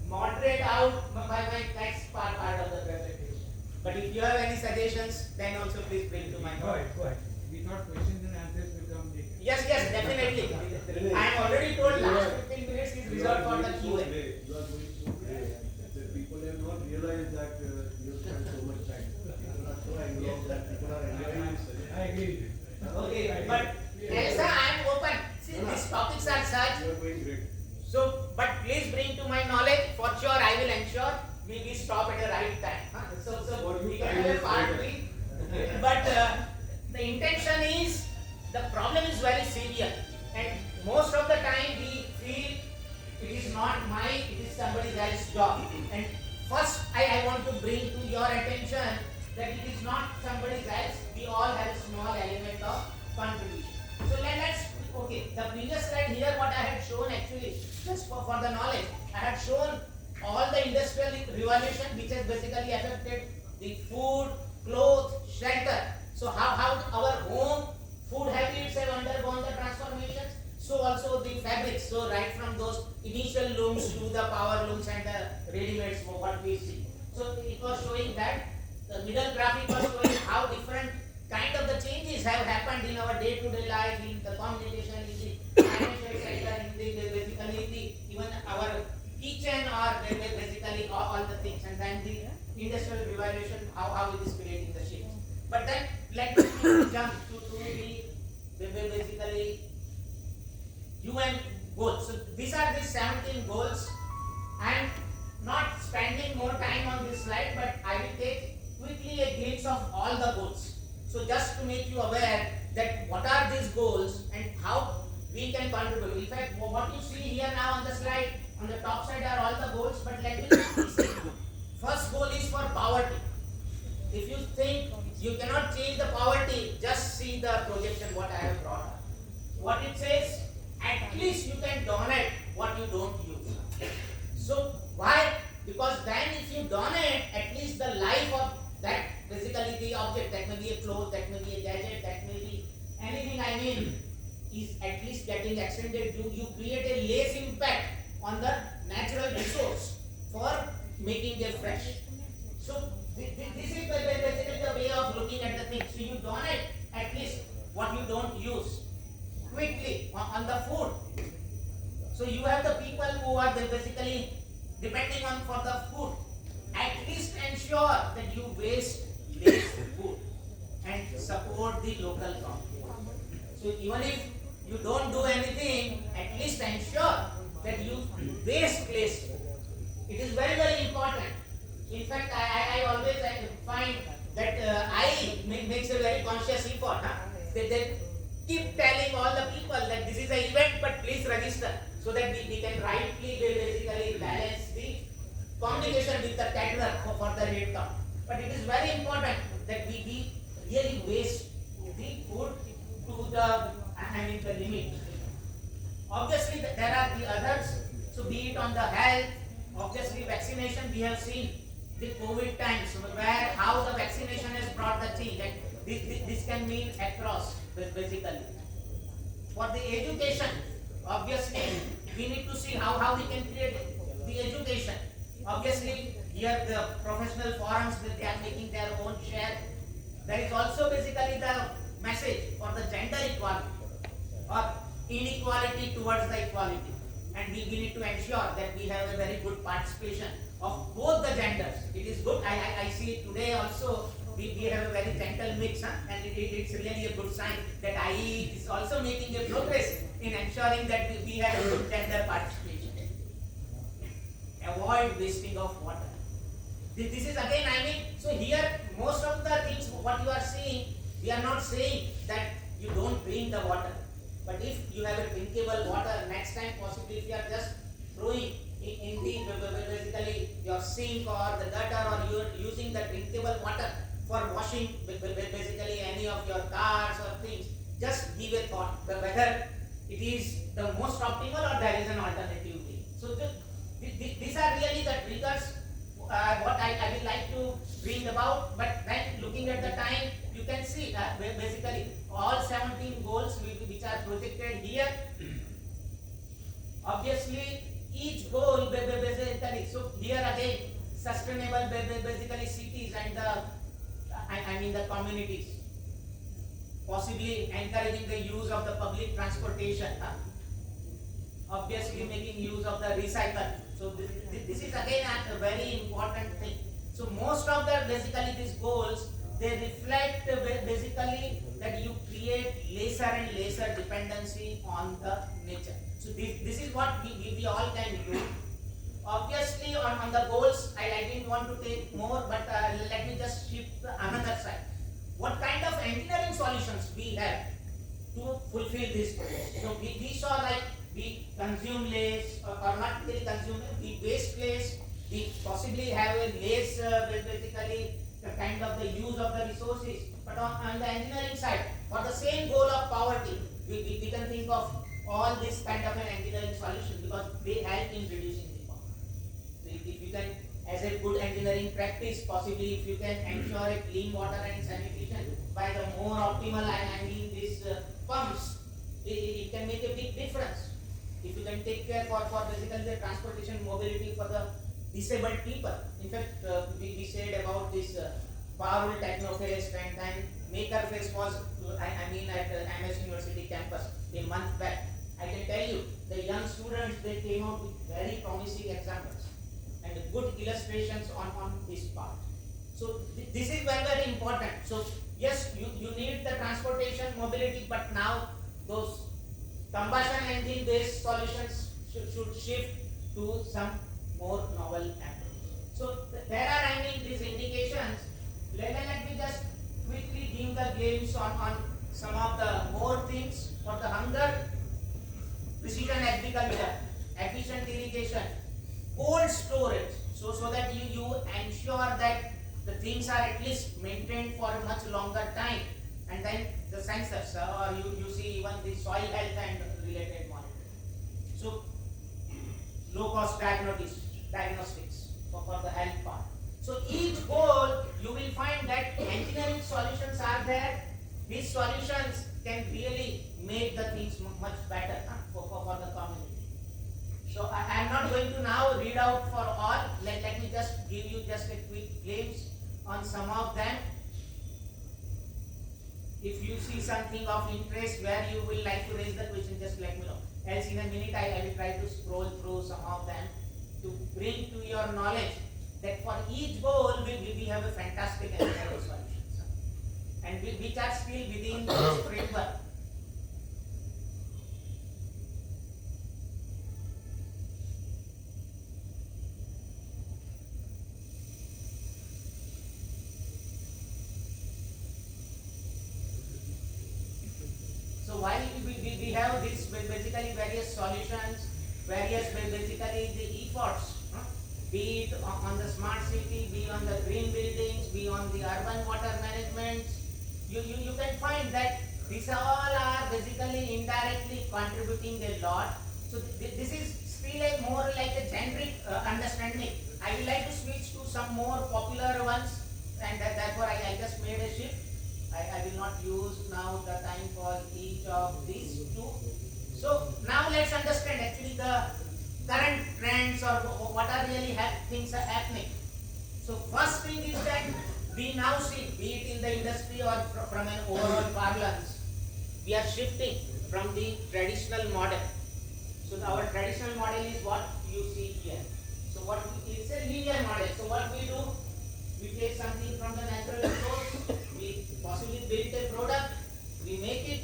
moderate out my next part of the presentation. But if you have any suggestions, then also please bring to my mind. Go ahead. We thought questions and answers become the. Yes, definitely. I am already told last 15 minutes is reserved for the Q&A. You are going so great. The people have not realized that you spend so much time. People are so angry that people are enjoying this. I agree. Okay, but Elsa, I am open. See, these topics are such. You are going great. So, but please bring to my knowledge. For sure, I will ensure we stop at the right time. So we can have a part three. But the intention is, the problem is very severe, and most of the time we feel it is not mine, it is somebody else's job. And first, I want to bring to your attention that it is not somebody else. We all have a small element of contribution. So let's, okay, the previous slide here, what I had shown actually, just for the knowledge, I had shown all the industrial revolution which has basically affected the food, clothes, shelter. So how our home food habits have undergone the transformations, so also the fabrics. So right from those initial looms to the power looms and the ready-mades, what we see. So it was showing that the middle graphic was showing how different kind of the changes have happened in our day-to-day life, in the communication, in the financial sector, in the basically even our kitchen, or basically all the things, and then the industrial revolution, how it is creating the shifts. But then let me jump to the basically UN goals. So these are the 17 goals. I am not spending more time on this slide, but I will take quickly a glimpse of all the goals. So just to make you aware that what are these goals and how we can contribute. In fact, what you see here now on the slide, on the top side are all the goals, but let me see. First goal is for poverty. If you think you cannot change the poverty, just see the projection what I have brought up. What it says, at least you can donate what you don't use. So why? Because then if you donate, at least the life of that, basically the object, that may be a cloth, that may be a gadget, that may be anything, I mean, is at least getting extended. You create a less impact on the natural resource for making them fresh. So this is basically the way of looking at the thing. So you donate at least what you don't use quickly on the food. So you have the people who are basically depending on for the food. At least ensure that you waste waste food and support the local community. So even if you don't do anything, at least ensure that you waste place food. It is very, very important. In fact, I always find that I makes a very conscious effort. They keep telling all the people that this is an event, but please register so that we can rightly basically balance the communication with the caterer for the rate count. But it is very important that we really waste the food to the limit. Obviously, there are the others. So be it on the health, obviously vaccination we have seen the COVID times where how the vaccination has brought the change. And this can mean across basically. For the education, obviously we need to see how we can create the education. Obviously here the professional forums they are making their own share. There is also basically the message for the gender equality or inequality towards the equality. And we need to ensure that we have a very good participation of both the genders. It is good. I see today also we have a very gentle mix, and it's really a good sign that IE is also making a progress in ensuring that we have a good gender participation. Avoid wasting of water. This is again, so here most of the things what you are seeing, we are not saying that you don't drink the water. But if you have a drinkable water, next time possibly if you are just throwing in the basically your sink or the gutter, or you are using the drinkable water for washing basically any of your cars or things, just give a thought whether it is the most optimal or there is an alternative way. So these are really the triggers what I would like to bring about. But then looking at the time, you can see basically all 17 goals which are projected here. Obviously each goal basically, so here again sustainable basically cities and the communities, possibly encouraging the use of the public transportation, obviously making use of the recycle. So this is again a very important thing. So most of the basically these goals, they reflect basically that you create lesser and lesser dependency on the nature. So this is what we all can do. Obviously on the goals, I didn't want to take more, but let me just shift to another side. What kind of engineering solutions we have to fulfill this goals? So we saw like we consume less or not really consume, we waste less, we possibly have a less basically the kind of the use of the resources. But on the engineering side, for the same goal of poverty, we can think of all this kind of an engineering solution because they help in reducing the poverty. So if you can, as a good engineering practice, possibly if you can ensure a clean water and sanitation by the more optimal these pumps, it can make a big difference. If you can take care for basically the transportation mobility for the disabled people. In fact, we said about this Powerful Technofest, and then Maker Fest was at MS University campus a month back. I can tell you, the young students, they came out with very promising examples and good illustrations on this part. So this is very, very important. So yes, you need the transportation mobility, but now those combustion engine based solutions should shift to some more novel approach. So there are these indications. Let me just quickly give the glimpse on some of the more things for the hunger, precision agriculture, efficient irrigation, cold storage, so that you ensure that the things are at least maintained for a much longer time, and then the sensors, or you see even the soil health and related monitoring. So low cost diagnostics for the health part. So each goal you will find that engineering solutions are there. These solutions can really make the things much better for the community. So I am not going to now read out for all. Let me just give you just a quick glimpse on some of them. If you see something of interest where you will like to raise the question, just let me know. Else in a minute I will try to scroll through some of them to bring to your knowledge that for each goal we have a fantastic engineering solution. and which are still within this framework. So while we have this basically various solutions, various basically the efforts, be it on the smart city, be on the green buildings, be on the urban water management, you can find that these all are basically indirectly contributing a lot. So this is still a more like a generic understanding. I would like to switch to some more popular ones, and therefore I just made a shift. I will not use now the time for each of these two. So now let's understand actually the current trends or what are really things are happening. So first thing is that we now see, be it in the industry or from an overall parlance, we are shifting from the traditional model. So our traditional model is what you see here. So it's a linear model. So what we do, we take something from the natural resource, we possibly build a product, we make it,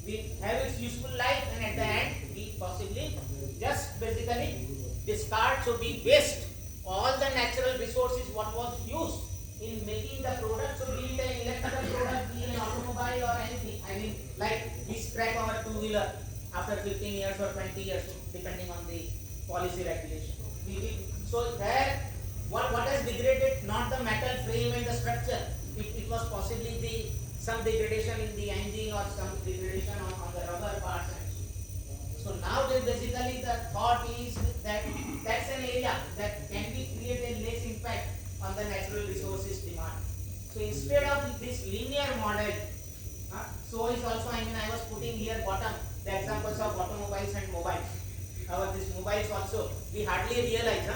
we have its useful life, and at the end we possibly just basically discard. So we waste all the natural resources what was used in making the product. So be it an electrical product, be it an automobile or anything. I mean, like we scrap our two-wheeler after 15 years or 20 years, depending on the policy regulation. So there, what has degraded? Not the metal frame and the structure. It was possibly some degradation in the engine or some degradation on the rubber parts. So now basically the thought is that that's an area that can be created less impact on the natural resources demand. So instead of this linear model, so is also, I mean, I was putting here bottom the examples of automobiles and mobiles. These mobiles also, we hardly realize,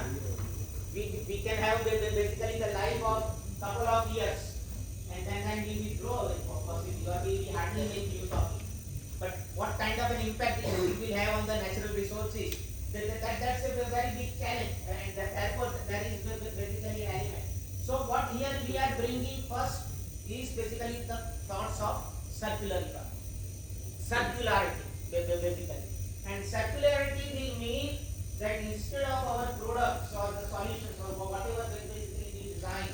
we can have basically the life of couple of years, and then we throw away possibly, or we hardly make use of it. But what kind of an impact it will have on the natural resources, that's a very big challenge, and therefore that is basically an element. So what here we are bringing first is basically the thoughts of circularity, basically. And circularity will mean that instead of our products or the solutions or whatever basically we design,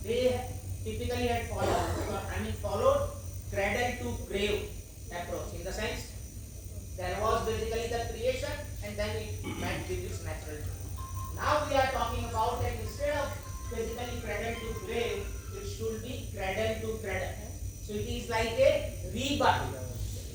they typically had followed cradle to grave approach, in the sense there was basically the creation and then it met with its natural growth. Now we are talking about that instead of basically cradle to grave, it should be cradle to cradle. So it is like a rebirth.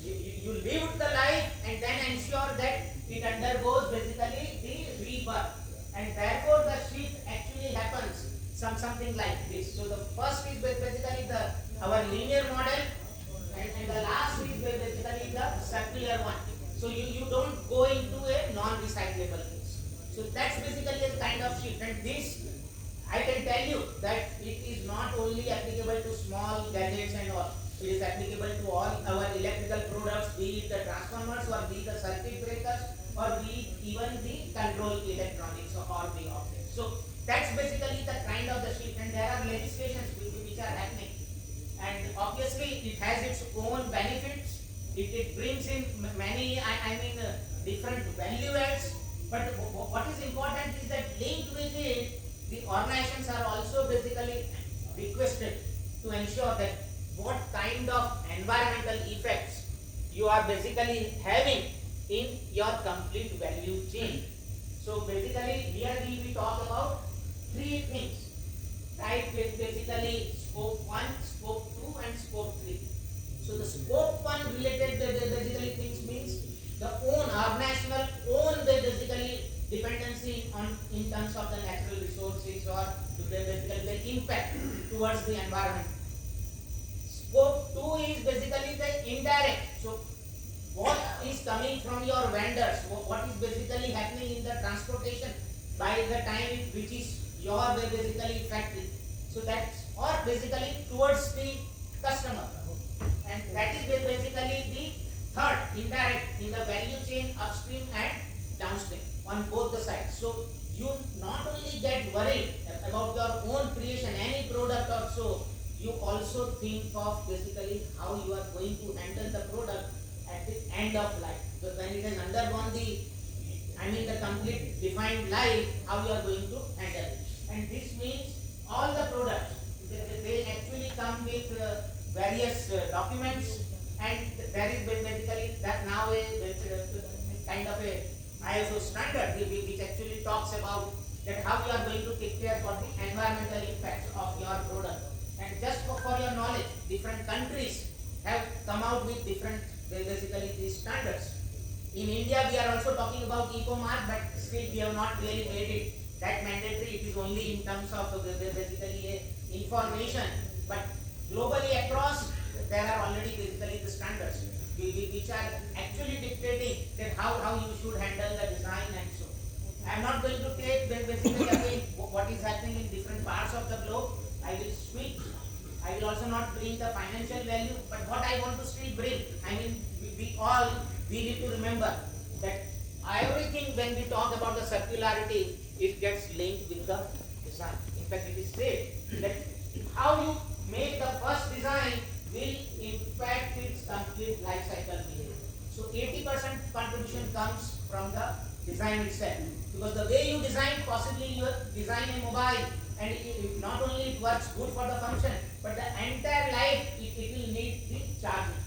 You live the life and then ensure that it undergoes basically the rebirth, and therefore the shift actually happens something like this. So the first is basically our linear model, and the last is basically the circular one. So you don't go into a non-recyclable case. So that's basically a kind of shift, and this I can tell you that it is not only applicable to small gadgets and all. It is applicable to all our electrical products, be it the transformers or be it the circuit breakers or be it even the control electronics or the objects. So that's basically the kind of the shift, and there are legislations which are happening, and obviously it has its own benefits. It brings in many different value adds, but what is important is that linked with it, the organizations are also basically requested to ensure that what kind of environmental effects you are basically having in your complete value chain. So basically here we talk about three things, right? Basically scope 1, scope 2 and scope 3. So the scope 1 related basically things means the organizational basically dependency on in terms of the natural resources or basically the impact towards the environment. Scope 2 is basically the indirect. So what is coming from your vendors, what is basically happening in the transportation by the time it reaches your basically factory. So that's or basically towards the customer, and that is basically the third indirect in the value chain, upstream and downstream on both the sides. So you not only get worried about your own creation, any product or so, you also think of basically how you are going to handle the product at the end of life. So when it has undergone the complete defined life, how you are going to handle it. And this means all the products, they actually come with various documents, and there is basically that now a kind of a ISO standard which actually talks about that how you are going to take care for the environmental impacts of your product. And just for your knowledge, different countries have come out with different basically these standards. In India, we are also talking about Ecomark, but still we have not really made it that mandatory. It is only in terms of basically information. But globally across, there are already basically the standards which are actually dictating that how you should handle the design and so. I am not going to take basically again what is happening in different parts of the globe. I will switch. I will also not bring the financial value, but what I want to still bring, we need to remember that everything when we talk about the circularity, it gets linked with the design. In fact, it is said that how you make the first design will impact its complete life cycle behavior. So 80% contribution comes from the design itself. Because the way you design, possibly you design a mobile, and not only it works good for the function, but the entire life it will need the charging.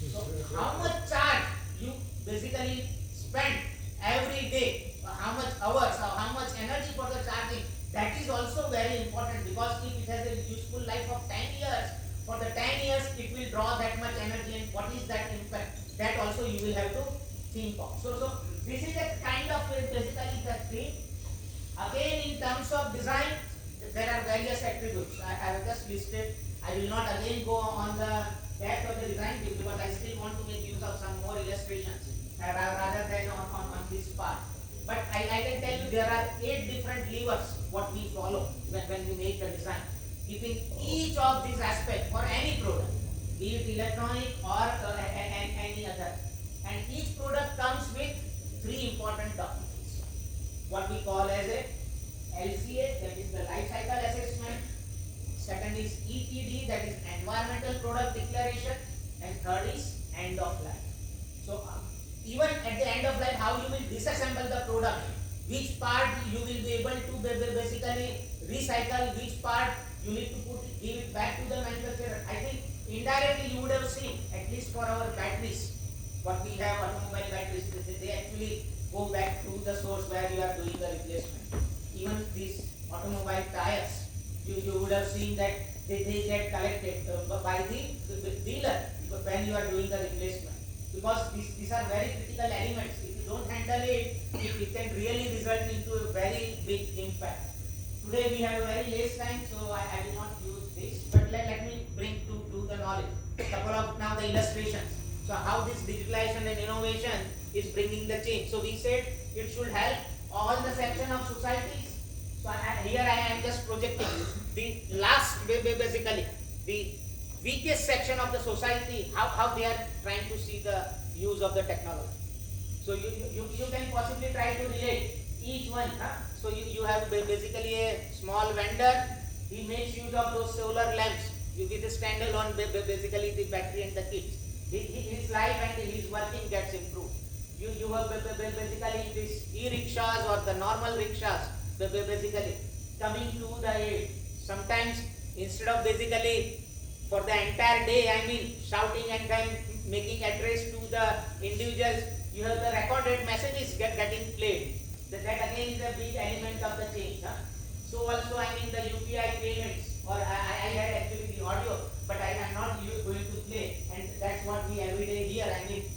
So how much charge you basically spend every day, how much hours, or how much energy for the charging, that is also very important, because if it has a useful life of 10 years, for the 10 years it will draw that much energy, and what is that impact, that also you will have to think of. So this is a kind of basically the thing. Again, in terms of design, there are various attributes. I have just listed. I will not again go on the back of the design because I still want to make use of some more illustrations rather than on this part. But I can tell you there are 8 different levers what we follow when we make the design. Keeping each of these aspects for any product, be it electronic or any other. And each product comes with 3 important documents. What we call as a LCA, that is the life cycle assessment. Second is EPD, that is environmental product declaration, and third is end of life. So even at the end of life, how you will disassemble the product, which part you will be able to basically recycle, which part you need to give it back to the manufacturer. I think indirectly you would have seen, at least for our batteries, what we have automobile batteries, they actually go back to the source where you are doing the replacement. Even these automobile tires, you would have seen that they get collected by the dealer when you are doing the replacement. Because these are very critical elements. If you don't handle it, it can really result into a very big impact. Today we have a very less time, so I will not use this. But let me bring to the knowledge a couple of now the illustrations. So how this digitalization and innovation is bringing the change. So we said it should help all the section of societies. So here I am just projecting the last, basically the weakest section of the society, how they are trying to see the use of the technology. So you can possibly try to relate each one. So you have basically a small vendor, he makes use of those solar lamps with a standalone basically the battery and the kits. His life and his working gets improved. You have basically these e-rickshaws or the normal rickshaws basically coming to the aid. Sometimes instead of basically for the entire day, shouting and then making address to the individuals, you have the recorded messages getting played. That again is a big element of the change. So also the UPI payments, or I had actually the audio, but I am not going to play, and that's what we every day hear.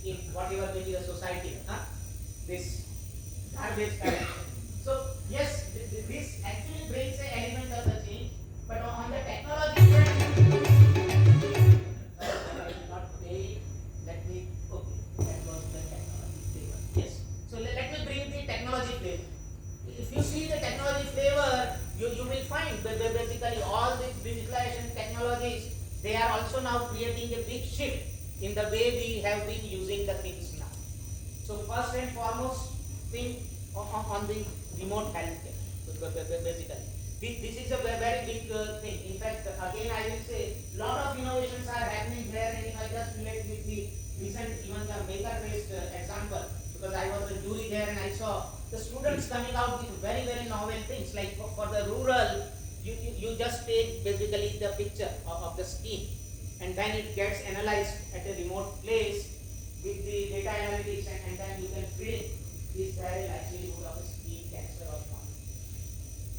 In whatever may be the society, this garbage collection. So yes, this actually brings an element of the change, but on the technology front, not play. Let me that was the technology flavor. Yes. So let me bring the technology flavor. If you see the technology flavor, you will find basically all these digitalization technologies, they are also now creating a big shift in the way we have been using the things now. So first and foremost thing on the remote healthcare, basically. This is a very big thing. In fact, again I will say, lot of innovations are happening there, and if I just relate with the recent, even the maker-based example, because I was a jury there and I saw the students coming out with very novel things. Like for the rural, you just take basically the picture of the skin, and then it gets analyzed at a remote place with the data analytics, and then you can predict is there a likelihood of a skin cancer or not.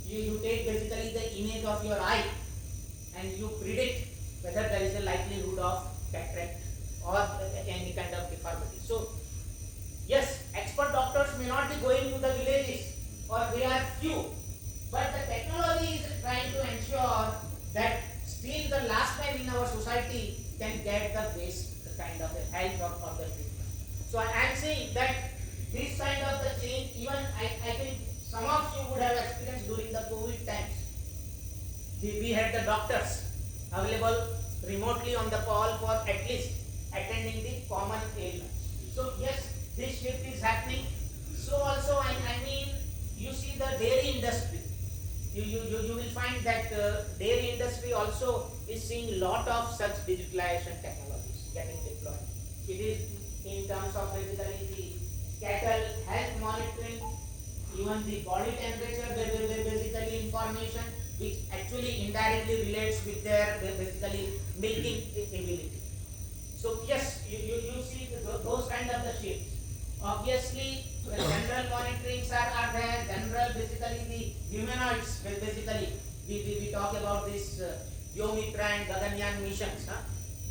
You take basically the image of your eye and you predict whether there is a likelihood of cataract or any kind of deformity. So yes, expert doctors may not be going to the villages, or they are few, but the technology is trying to ensure that still the last man in our society can get the best kind of a help or the treatment. So I am saying that this kind of the change, even I think some of you would have experienced during the COVID times. We had the doctors available remotely on the call for at least attending the common ailments. So yes, this shift is happening. So also I mean, you see the dairy industry. You will find that dairy industry also is seeing lot of such digitalization technologies getting deployed. It is in terms of basically the cattle health monitoring, even the body temperature, basically information which actually indirectly relates with their basically milking ability. So yes, you see those kind of the shifts. Obviously, the general monitorings are there. General basically the humanoids basically we talk about this Yomitra and Gaganyaan missions,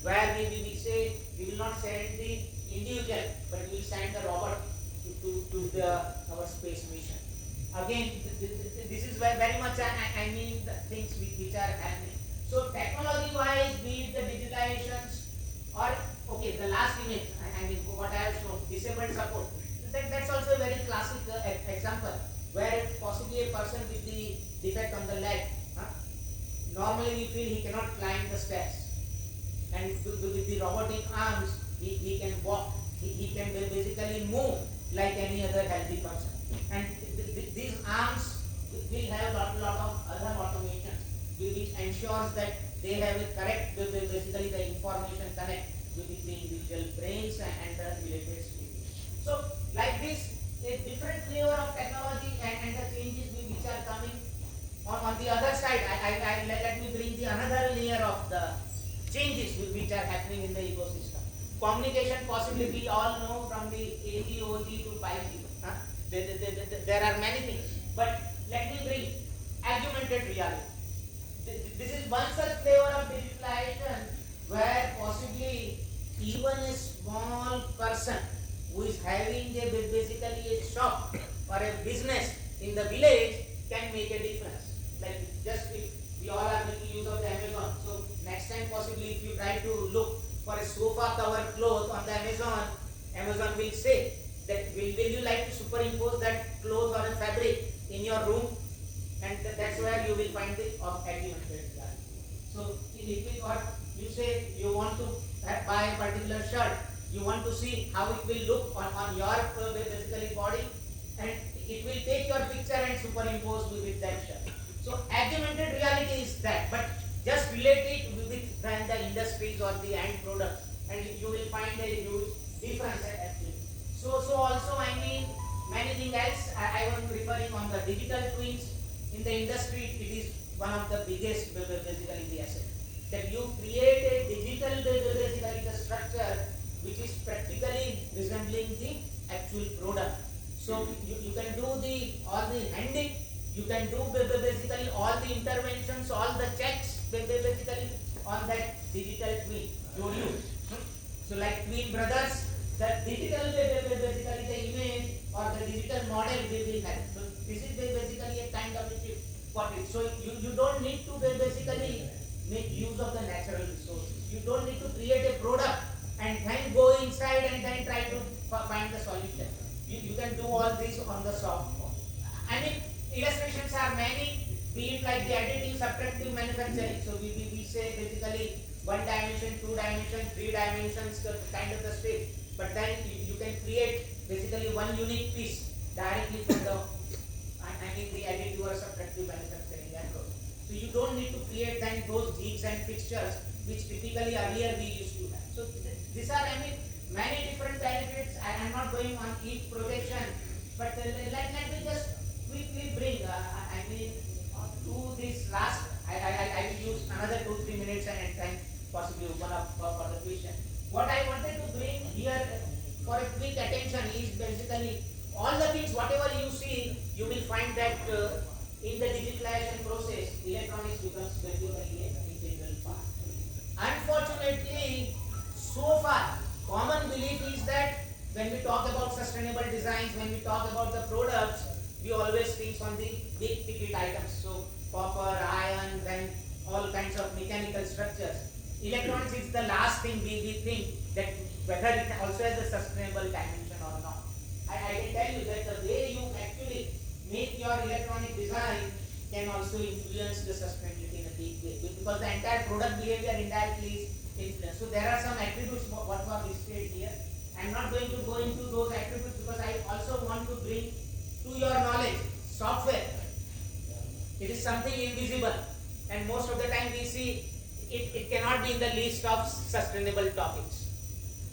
where we say we will not send the individual, but we will send the robot to our space mission. Again, this is very much I mean the things which are happening. So technology wise, be it the digitalizations or okay, the last image, I mean what I have shown, disabled support. That's also a very classic example where possibly a person with the defect on the leg, normally we feel he cannot climb the steps, and with the robotic arms he can walk, he can basically move like any other healthy person. And these arms will have lot of other automations which ensures that they have a correct basically the information connect with the individual brains and the related species. So like this, a different flavor of technology and the changes which are coming. On the other side, let me bring the another layer of the changes which are happening in the ecosystem. Communication, possibly we all know from the AT, to 5G. There are many things, but let me bring augmented reality. This is one such flavor of digitalization where possibly even a small person who is having basically a shop or a business in the village can make a difference. Like just if we all are making use of the Amazon, so next time possibly if you try to look for a sofa cover cloth on the Amazon will say that will you like to superimpose that cloth or a fabric in your room, and that's where you will find the augmented reality. So in it what you say you want to buy a particular shirt, you want to see how it will look on your basically body, and it will take your picture and superimpose with that shirt. So augmented reality is that, but just relate it with the industries or the end products, and you will find a huge difference actually. So also I mean many things else. I was referring on the digital twins in the industry. It is one of the biggest basically the asset that you create a digital basically the structure which is practically resembling the actual product. So you can do all the handling, you can do basically all the interventions, all the checks basically on that digital twin. So like twin brothers, the digital basically the image or the digital model we will have. So this is basically a kind of a chip for it. So you don't need to basically make use of the natural resources. You don't need to create a product and then go inside and then try to find the solution. You can do all this on the soft form. I mean, illustrations are many, be it like the additive subtractive manufacturing. So we say basically 1 dimension, 2 dimension, 3 dimensions kind of the state. But then you can create basically one unique piece directly from the, I mean the additive or subtractive manufacturing approach. So you don't need to create then those jigs and fixtures which typically earlier we used to have. So these are, I mean, many different benefits. I am not going on each projection, but let me just quickly bring, I mean, to this last, I will use another 2-3 minutes and then possibly open up for the question. What I wanted to bring here for a quick attention is basically all the things, whatever you see, you will find that in the digitalization process, electronics becomes basically an integral part. Unfortunately, so far, common belief is that when we talk about sustainable designs, when we talk about the products, we always think on the big ticket items. So copper, iron, then all kinds of mechanical structures. Electronics is the last thing we think that whether it also has a sustainable dimension or not. I can tell you that the way you actually make your electronic design can also influence the sustainability in a big way, because the entire product behavior indirectly is influenced. So there are some attributes what were listed here. I am not going to go into those attributes because I also want to bring to your knowledge software. It is something invisible, and most of the time we see it cannot be in the list of sustainable topics.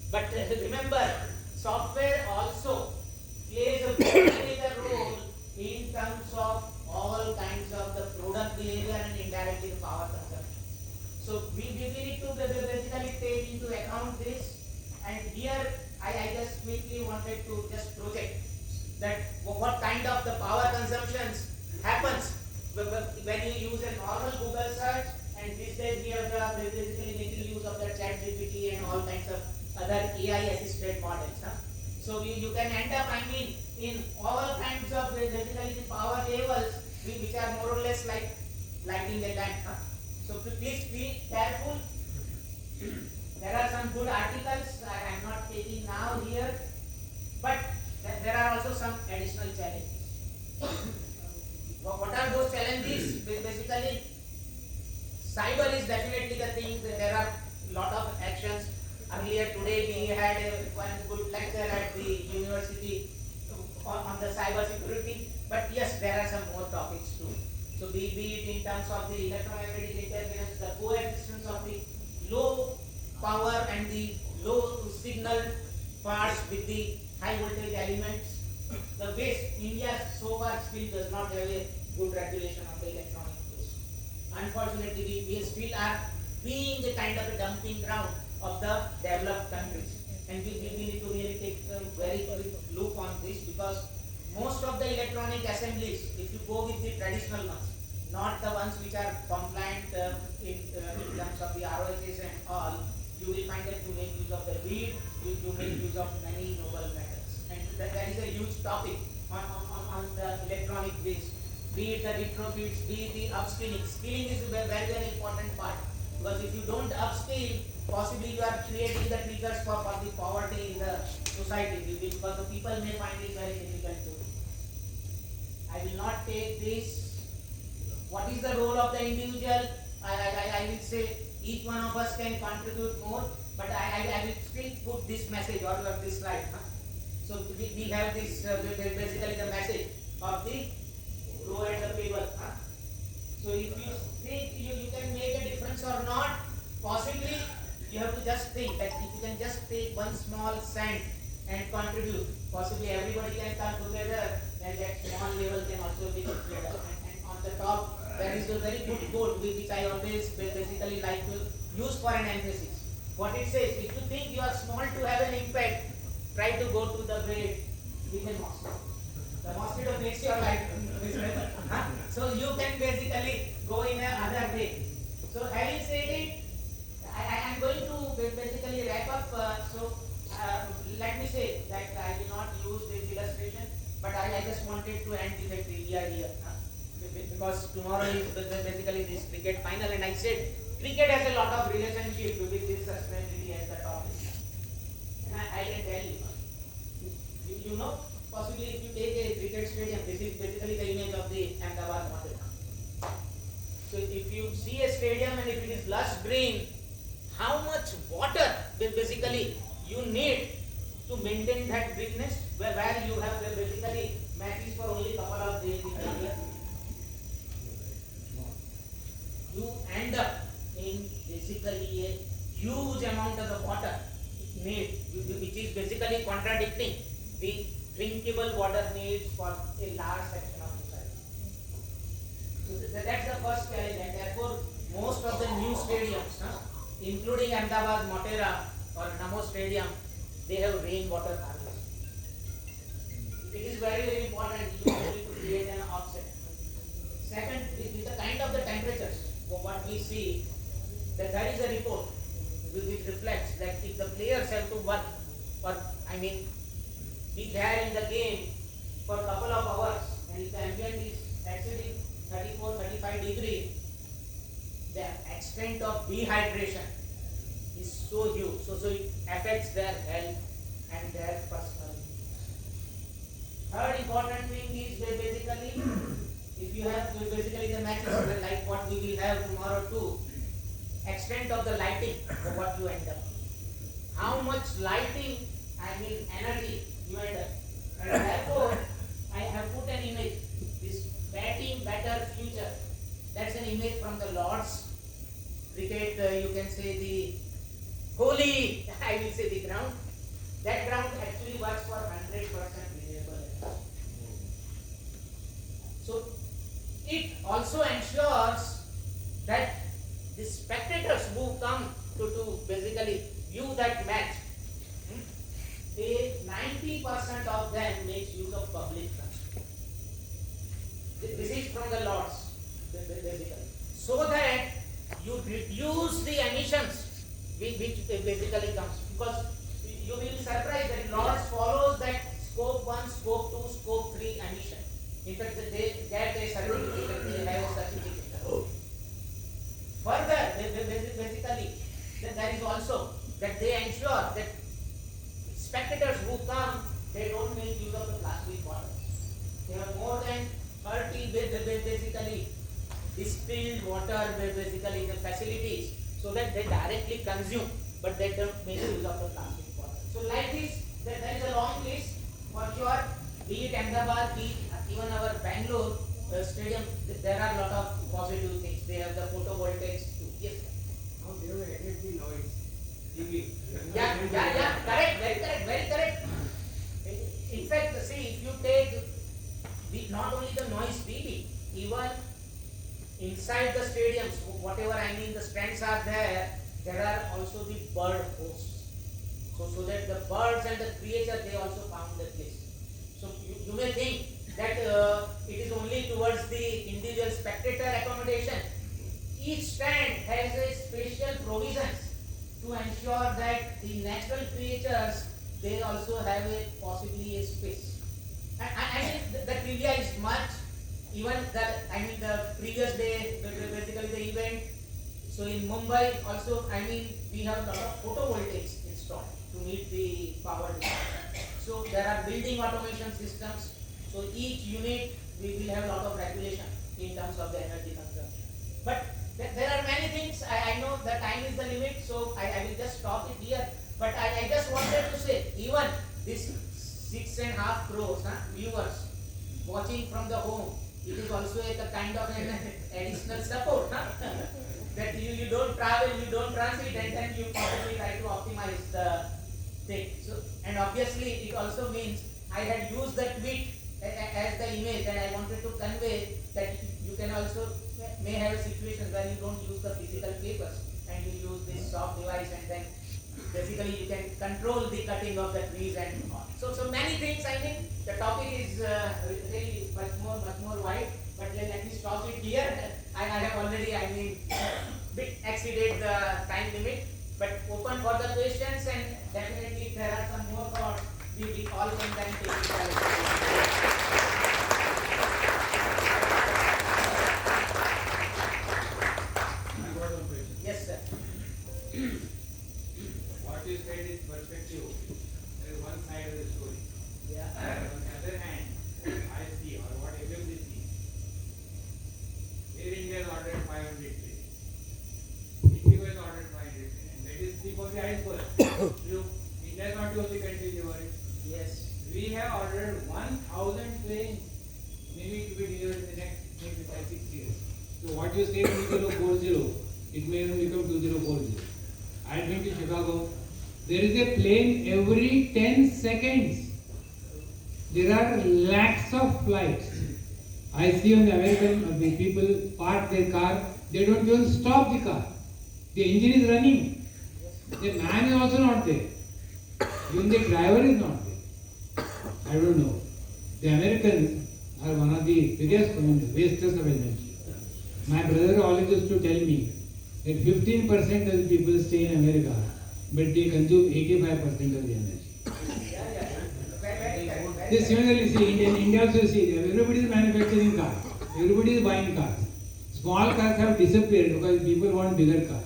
But remember, software also plays a very major role in terms of all kinds of the product behavior and indirectly the power consumption. So we need to basically take into account this. And here I just quickly wanted to just project that what kind of the power consumptions happens when you use a normal Google search, and these days we are basically making use of the ChatGPT and all kinds of other AI assisted models. So you can end up, I mean, in all kinds of basically the power levels which are more or less like lighting a lamp. So please be careful. There are some good articles I am not taking now here, but there are also some additional challenges. What are those challenges? Basically, cyber is definitely the thing. There are a lot of actions. Earlier today we had one good lecture at the university on the cyber security. But yes, there are some more topics too. So be it in terms of the electromagnetic interference, the coexistence of the low power and the low signal parts with the high voltage elements. The waste, India so far still does not have a good regulation of the electronic waste. Unfortunately, we still are being a kind of a dumping ground of the developed countries. And we need to really take a very quick look on this, because most of the electronic assemblies, if you go with the traditional ones, not the ones which are compliant in terms of the ROHS and all, you will find that you make use of the lead, you make use of many noble methods. And that is a huge topic on the electronic waste. Be it the retrofits, be it the upskilling. Skilling is a very important part, because if you don't upskill, possibly you are creating the triggers for the poverty in the society, because the people may find it very difficult to do. I will not take this. What is the role of the individual? I will say each one of us can contribute more, but I will still put this message or this slide. So we have this basically the message of the row and the table. So if you think you can make a difference or not, possibly you have to just think that if you can just take one small cent and contribute, possibly everybody can come together and that small level can also be together. And on the top, there is a very good quote which I always basically like to use for an emphasis. What it says, if you think you are small to have an impact, try to go to the great with a mosquito. The mosquito makes your life miserable. So you can basically go in another way. So having said it, I am going to basically wrap up. Let me say that I will not use this illustration, but I just wanted to end with a trivia here. Because tomorrow is basically this cricket final, and I said cricket has a lot of relationship with this sustainability as the topic. And I can tell you know, possibly if you take a cricket stadium, this is basically the image of the Ahmedabad model. So if you see a stadium and if it is lush green, how much water basically you need to maintain that greenness, where you have basically matches for only couple of days in a year, you end up in basically a huge amount of the water need, which is basically contradicting the drinkable water needs for a large section of society. So that's the first challenge, and therefore most of the new stadiums, including Ahmedabad Motera or Namo Stadium, they have rainwater harvesting. It is very, very important you need to create an offset. Second, with the kind of the temperatures, what we see, that there is a report which reflects that if the players have to work, or be there in the game for a couple of hours, and if the ambient is exceeding 34, 35 degrees, the extent of dehydration is so huge. So it affects their health and their personal needs. Third important thing is basically, if you have basically the matches like what we will have tomorrow too, extent of the lighting of what you end up. How much lighting, energy you end up. And therefore, I have put an image, this batting better future. That's an image from the Lord's cricket, you can say the holy, I will say the ground. That ground actually works for 100% renewable energy. So, it also ensures that the spectators who come to basically view that match, 90% of them makes use of public transport. This is from the Lords, basically. So that you reduce the emissions which basically comes. Because you will be surprised that Lords follows that scope 1, scope 2, scope 3 emission. In fact, they get a certificate, they have a certificate. Further, basically, there is also that they ensure that spectators who come, they don't make use of the plastic bottles. They have more than 30 basically distilled water, basically the facilities, so that they directly consume, but they don't make use of the plastic bottles. So like this, there is a long list for sure. Be it Ahmedabad, be it even our Bangalore stadium, there are a lot of positive things. They have the photovoltaics too. Yes, sir. Now they have added the noise. TV. Yeah, correct, very correct. In fact, see, if you take not only the noise TV, even inside the stadiums, whatever the stands are there are also the bird hosts. So that the birds and the creatures, they also found the place. So you may think that it is only towards the individual spectator accommodation. Each stand has a special provisions to ensure that the natural creatures, they also have possibly a space. The trivia is much. Even the previous day, basically the event. So in Mumbai also, we have a lot of photovoltaics installed to meet the power demand. So there are building automation systems. So each unit we will have a lot of regulation in terms of the energy consumption. But there are many things. I know the time is the limit, so I will just stop it here. But I just wanted to say, even this 6.5 crores viewers watching from the home, it is also a kind of an additional support. That you don't travel, you don't transit, and then you probably try to optimize the thing. So, and obviously it also means I had used the tweet as the image, and I wanted to convey that you can also may have a situation where you don't use the physical papers and you use this soft device, and then basically you can control the cutting of the trees and all. So many things. The topic is really much more wide, but let me stop it here. I have already bit exceeded the time limit, but open for the questions, and definitely if there are some more thoughts, we all can then take it. Yes, sir. What you said is perspective. There is one side of the story. Yeah. On the other hand, I see, or what everybody sees, Air India has ordered 500 planes. Indigo has ordered 500 planes. And that is tip of the iceberg. Look, India is not the only country they worry. Yes. We have ordered 1,000 saying, maybe it will be delivered in the next maybe 5-6 years. So what you say 2040, it may even become 2040. I had been to Chicago. There is a plane every 10 seconds. There are lakhs of flights. I see on the American people park their car, they don't even stop the car. The engine is running. The man is also not there. Even the driver is not there. I don't know. The Americans are one of the biggest wasters of energy. My brother always used to tell me that 15% of the people stay in America, but they consume 85% of the energy. They similarly see in India also see everybody is manufacturing cars, everybody is buying cars. Small cars have disappeared because people want bigger cars.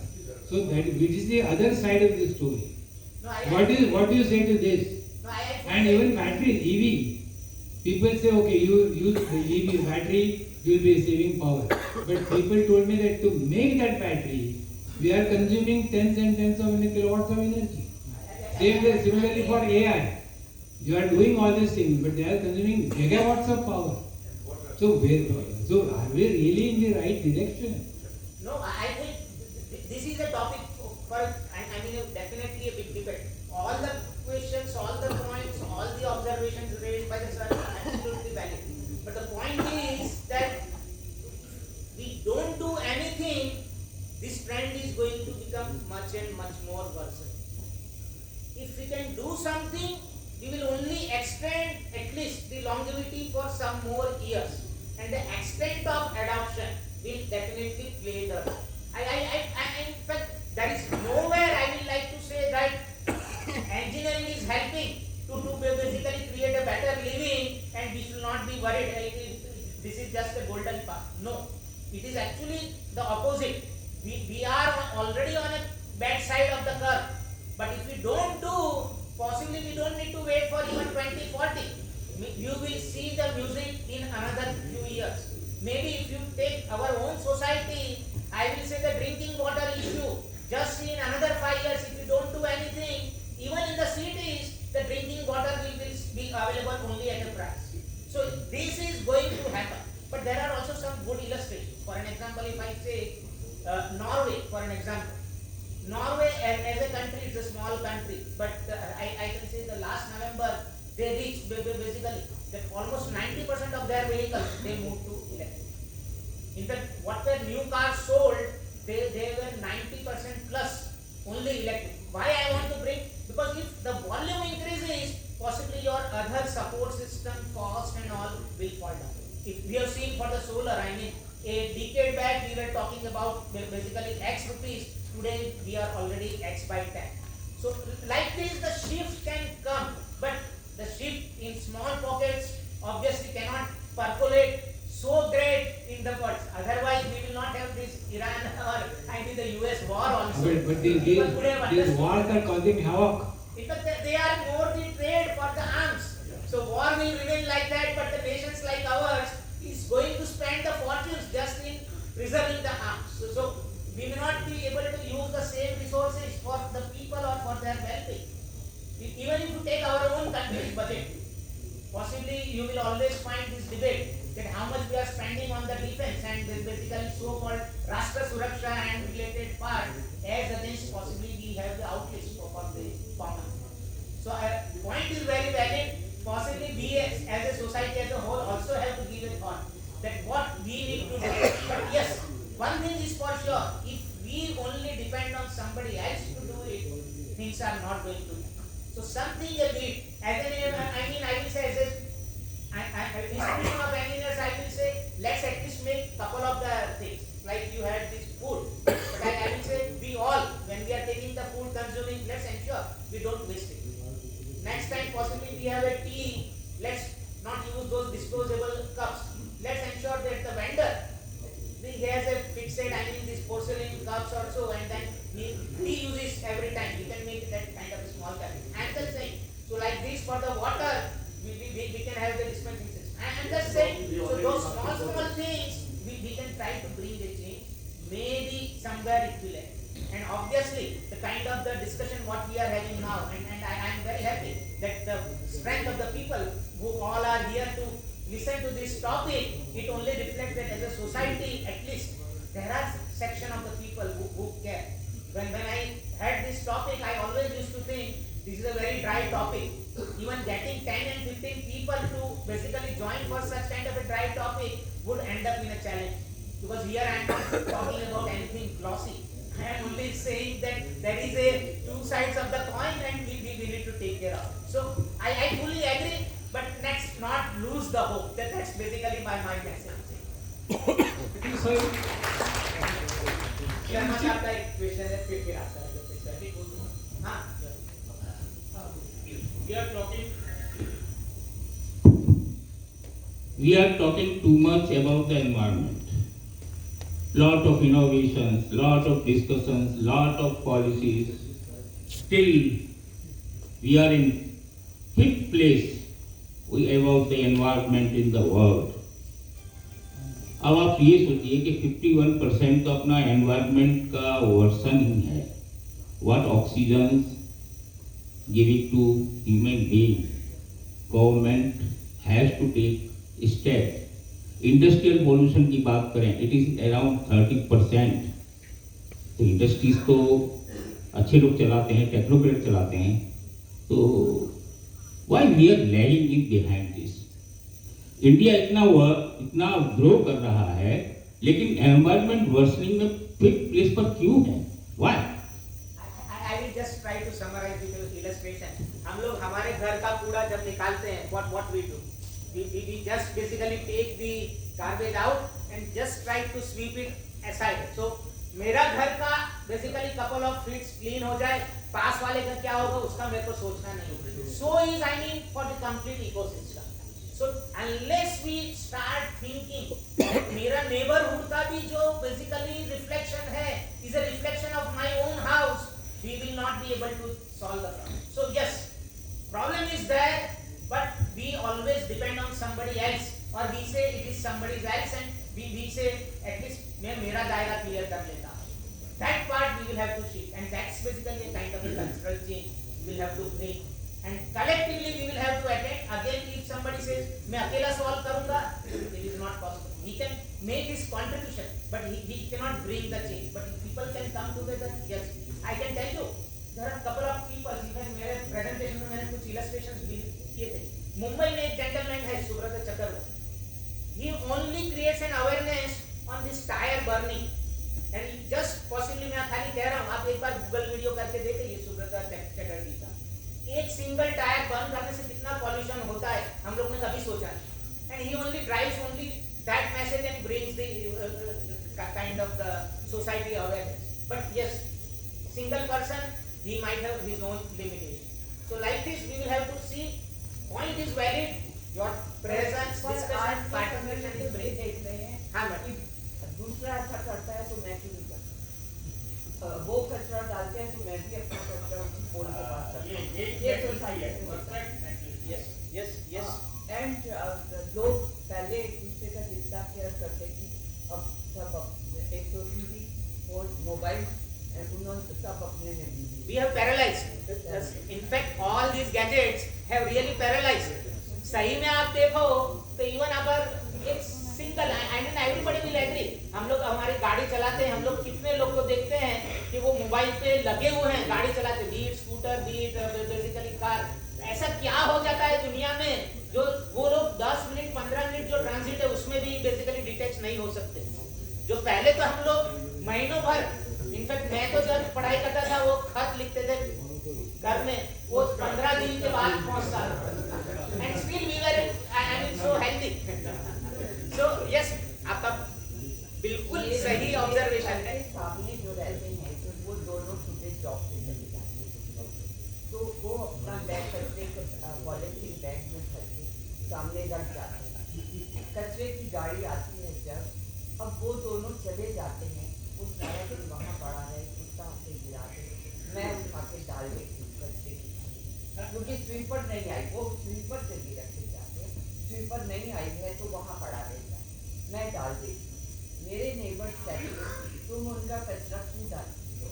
So that which is the other side of the story. No, What do you say to this? No, And even batteries, EV. People say, okay, you use the EV battery, you will be saving power. But people told me that to make that battery, we are consuming tens and tens of kilowatts of energy. Similarly for AI. You are doing all these things, but they are consuming megawatts of power. So are we really in the right direction? No, I think this is a topic for, I mean, definitely a big debate. All the questions, all the points, all the observations raised by the sir are absolutely valid. But the point is that if we don't do anything, this trend is going to become much and much more worse. If we can do something, we will only extend at least the longevity for some more years. And the extent of adoption will definitely play the role. In fact, there is nowhere I will like to say that engineering is helping to basically create a better living and we should not be worried. This is just a golden path. No, it is actually the opposite. We are already on a bad side of the curve. But if we don't do, possibly we don't need to wait for even 2040. You will see the music in another few years. Maybe if you take our own society, I will say the drinking water issue. Just in another 5 years, if you don't do anything, even in the cities, the drinking water will be available only at a price. So this is going to happen. But there are also some good illustrations. For an example, if I say Norway, for an example. Norway as a country is a small country, but I can say the last November they reached basically that almost 90% of their vehicles they moved to electric. In fact, what were new cars sold, they were 90% plus only electric. Why I want to bring? Because if the volume increases, possibly your other support system, cost and all will fall down. If we have seen for the solar, I mean, a decade back we were talking about basically X rupees. Today we are already X by 10. So like this the shift can come, but the shift in small pockets obviously cannot percolate so great in the world. Otherwise we will not have this Iran or the US war also. But these wars are causing havoc. In fact, they are more the trade for the arms. So war will remain like that, but the nations like ours is going to spend the fortunes just in preserving the arms. So we may not be able to use the same resources for the people or for their well-being. Even if you take our own country's budget, possibly you will always find this debate that how much we are spending on the defense and the basically so-called Rashtra Suraksha and related part as against possibly we have the outlays for the common. So point is very valid. Possibly we as a society as a whole also have to give a thought that what we need to do. But yes, one thing is for sure, if we only depend on somebody else to do it, things are not going to happen. So something a bit, I will say as a institution of engineers, I will say let's at least make couple of the things. Like you had this food, but I will say we all, when we are taking the food consuming, let's ensure we don't waste it. Next time possibly we have a tea, let's not use those disposable cups. Let's ensure that the vendor he has a fixed, these porcelain cups or so, and then he reuses every time. We can make that kind of a small cup. I'm just saying, so like this for the water, we can have the dispensing system. I'm just saying, so those small things, we can try to bring a change. Maybe somewhere it will end. And obviously, the kind of the discussion what we are having now, and I am very happy that the strength of the people who all are here to listen to this topic, it only reflects that as a society, at least, there are section of the people who care. When I had this topic, I always used to think this is a very dry topic. Even getting 10 and 15 people to basically join for such kind of a dry topic would end up in a challenge. Because here I am not talking about anything glossy. I am only saying that there is a two sides of the coin and we need to take care of it. So I fully agree, but let's not lose the hope. That's basically my message. So, Sharma साहब का एक question है फिर आपका हाँ we are talking too much about the environment. Lot of innovations, lot of discussions, lot of policies. Still, we are in fifth place about the environment in the world. अब आप ये सोचिए कि 51% तो अपना एनवायरनमेंट का वर्सन ही है. What oxygen giving to human being, government has to take step. Industrial pollution की बात करें, इट इज अराउंड 30%. तो इंडस्ट्रीज तो अच्छे लोग चलाते हैं, टेक्नोक्रेट चलाते हैं. तो why we are lagging in behind this? India इतना ग्रो कर रहा है, लेकिन एनवायरमेंट वर्सनिंग में फिफ्थ प्लेस पर क्यों है? Why? I will just try to summarize with an illustration. हम लोग हमारे घर का कूड़ा जब निकालते हैं, what we do? We just basically take the garbage out and just try to sweep it aside. So मेरा घर का basically couple of feet clean हो जाए, पास वाले का क्या होगा उसका मेरे को सोचना नहीं. So is I mean for the complete ecosystem. So unless we start thinking मेरा neighborhood का भी जो basically reflection है is a reflection of my own house, we will not be able to solve the problem. So yes, problem is there, but we always depend on somebody else, or we say it is somebody else, and we say at least मैं मेरा दायरा clear कर लेता हूँ. That part we will have to shift, and that's basically a kind of a cultural change we will have to bring. And collectively we will have to attend. Again, if somebody says मैं अकेला solve करूँगा, it is not possible. He can make his contribution, but he cannot bring the change. But if people can come together, yes, I can tell you there are couple of people. Even मेरे presentation में मैंने कुछ illustrations भी किए थे. मुंबई में एक gentleman है सुब्रत चक्रवर्ती. He only creates an awareness on this tire burning. And just possibly मैं खाली कह रहा हूँ, आप एक बार Google वीडियो करके देखिए सुब्रत चक्रवर्ती का. एक सिंगल टायर बर्न करने से कितना पॉल्यूशन होता है हम लोग ने कभी सोचा नहीं. And he only drives only that message and brings the kind of the society awareness. But yes, single person he might have his own limitation. So like this we will have to see. Point is valid, your presence, discussion, participation is great. देख रहे हैं हाँ madam. दूसरा ऐसा करता है तो मैं क्यों नहीं करता? वो कचरा डालते हैं तो मैं भी अपना कचरा उनकी पोल के पास करता हूँ. ये सोसाइटी होता है. Yes, yes, yes. एंड लोग पहले एक दूसरे का जितना केयर करते थे, अब सब एक तो टीवी और मोबाइल, उन्होंने सब अपने में busy. We have paralyzed. In fact, all these gadgets have really paralyzed. सही में आप देखो तो even अगर एक single, I mean everybody will agree. हम लोग हमारी गाड़ी चलाते हैं, हम लोग कितने लोग को देखते हैं कि वो मोबाइल पे लगे हुए हैं, गाड़ी चलाते, be it scooter, be it basically car. ऐसा क्या हो जाता है दुनिया में जो वो लोग 10 मिनट 15 मिनट जो ट्रांजिट है उसमें भी बेसिकली डिटैच नहीं हो सकते. जो पहले तो हम लोग महीनों भर, इनफैक्ट मैं तो जब पढ़ाई करता था वो खत लिखते थे घर में, वो 15 दिन के बाद पहुंचता and still we were I mean so healthy. So yes, आपका बिल्कुल सही ऑब्जर्वेशन है. सामने जो रहते हैं तो वो दोनों सुबह जॉब पे चले जाते हैं, तो वो अपना बैग कचरे पॉलिथीन बैग में भर के सामने रख जाते हैं. कचरे की गाड़ी आती है जब, अब वो दोनों चले जाते हैं, वो सारा दिन वहाँ पड़ा है, कुत्ता अपने गिराते हैं, मैं उठा के डाल देती हूँ कचरे की गाड़ी, क्योंकि स्वीपर नहीं आई, वो स्वीपर से भी रखे जाते हैं. स्वीपर नहीं आई है तो वहाँ पड़ा रहता है, मैं डाल देती हूँ. मेरे नेबर्स कहते हैं तुम उनका कचरा क्यों डालती हो?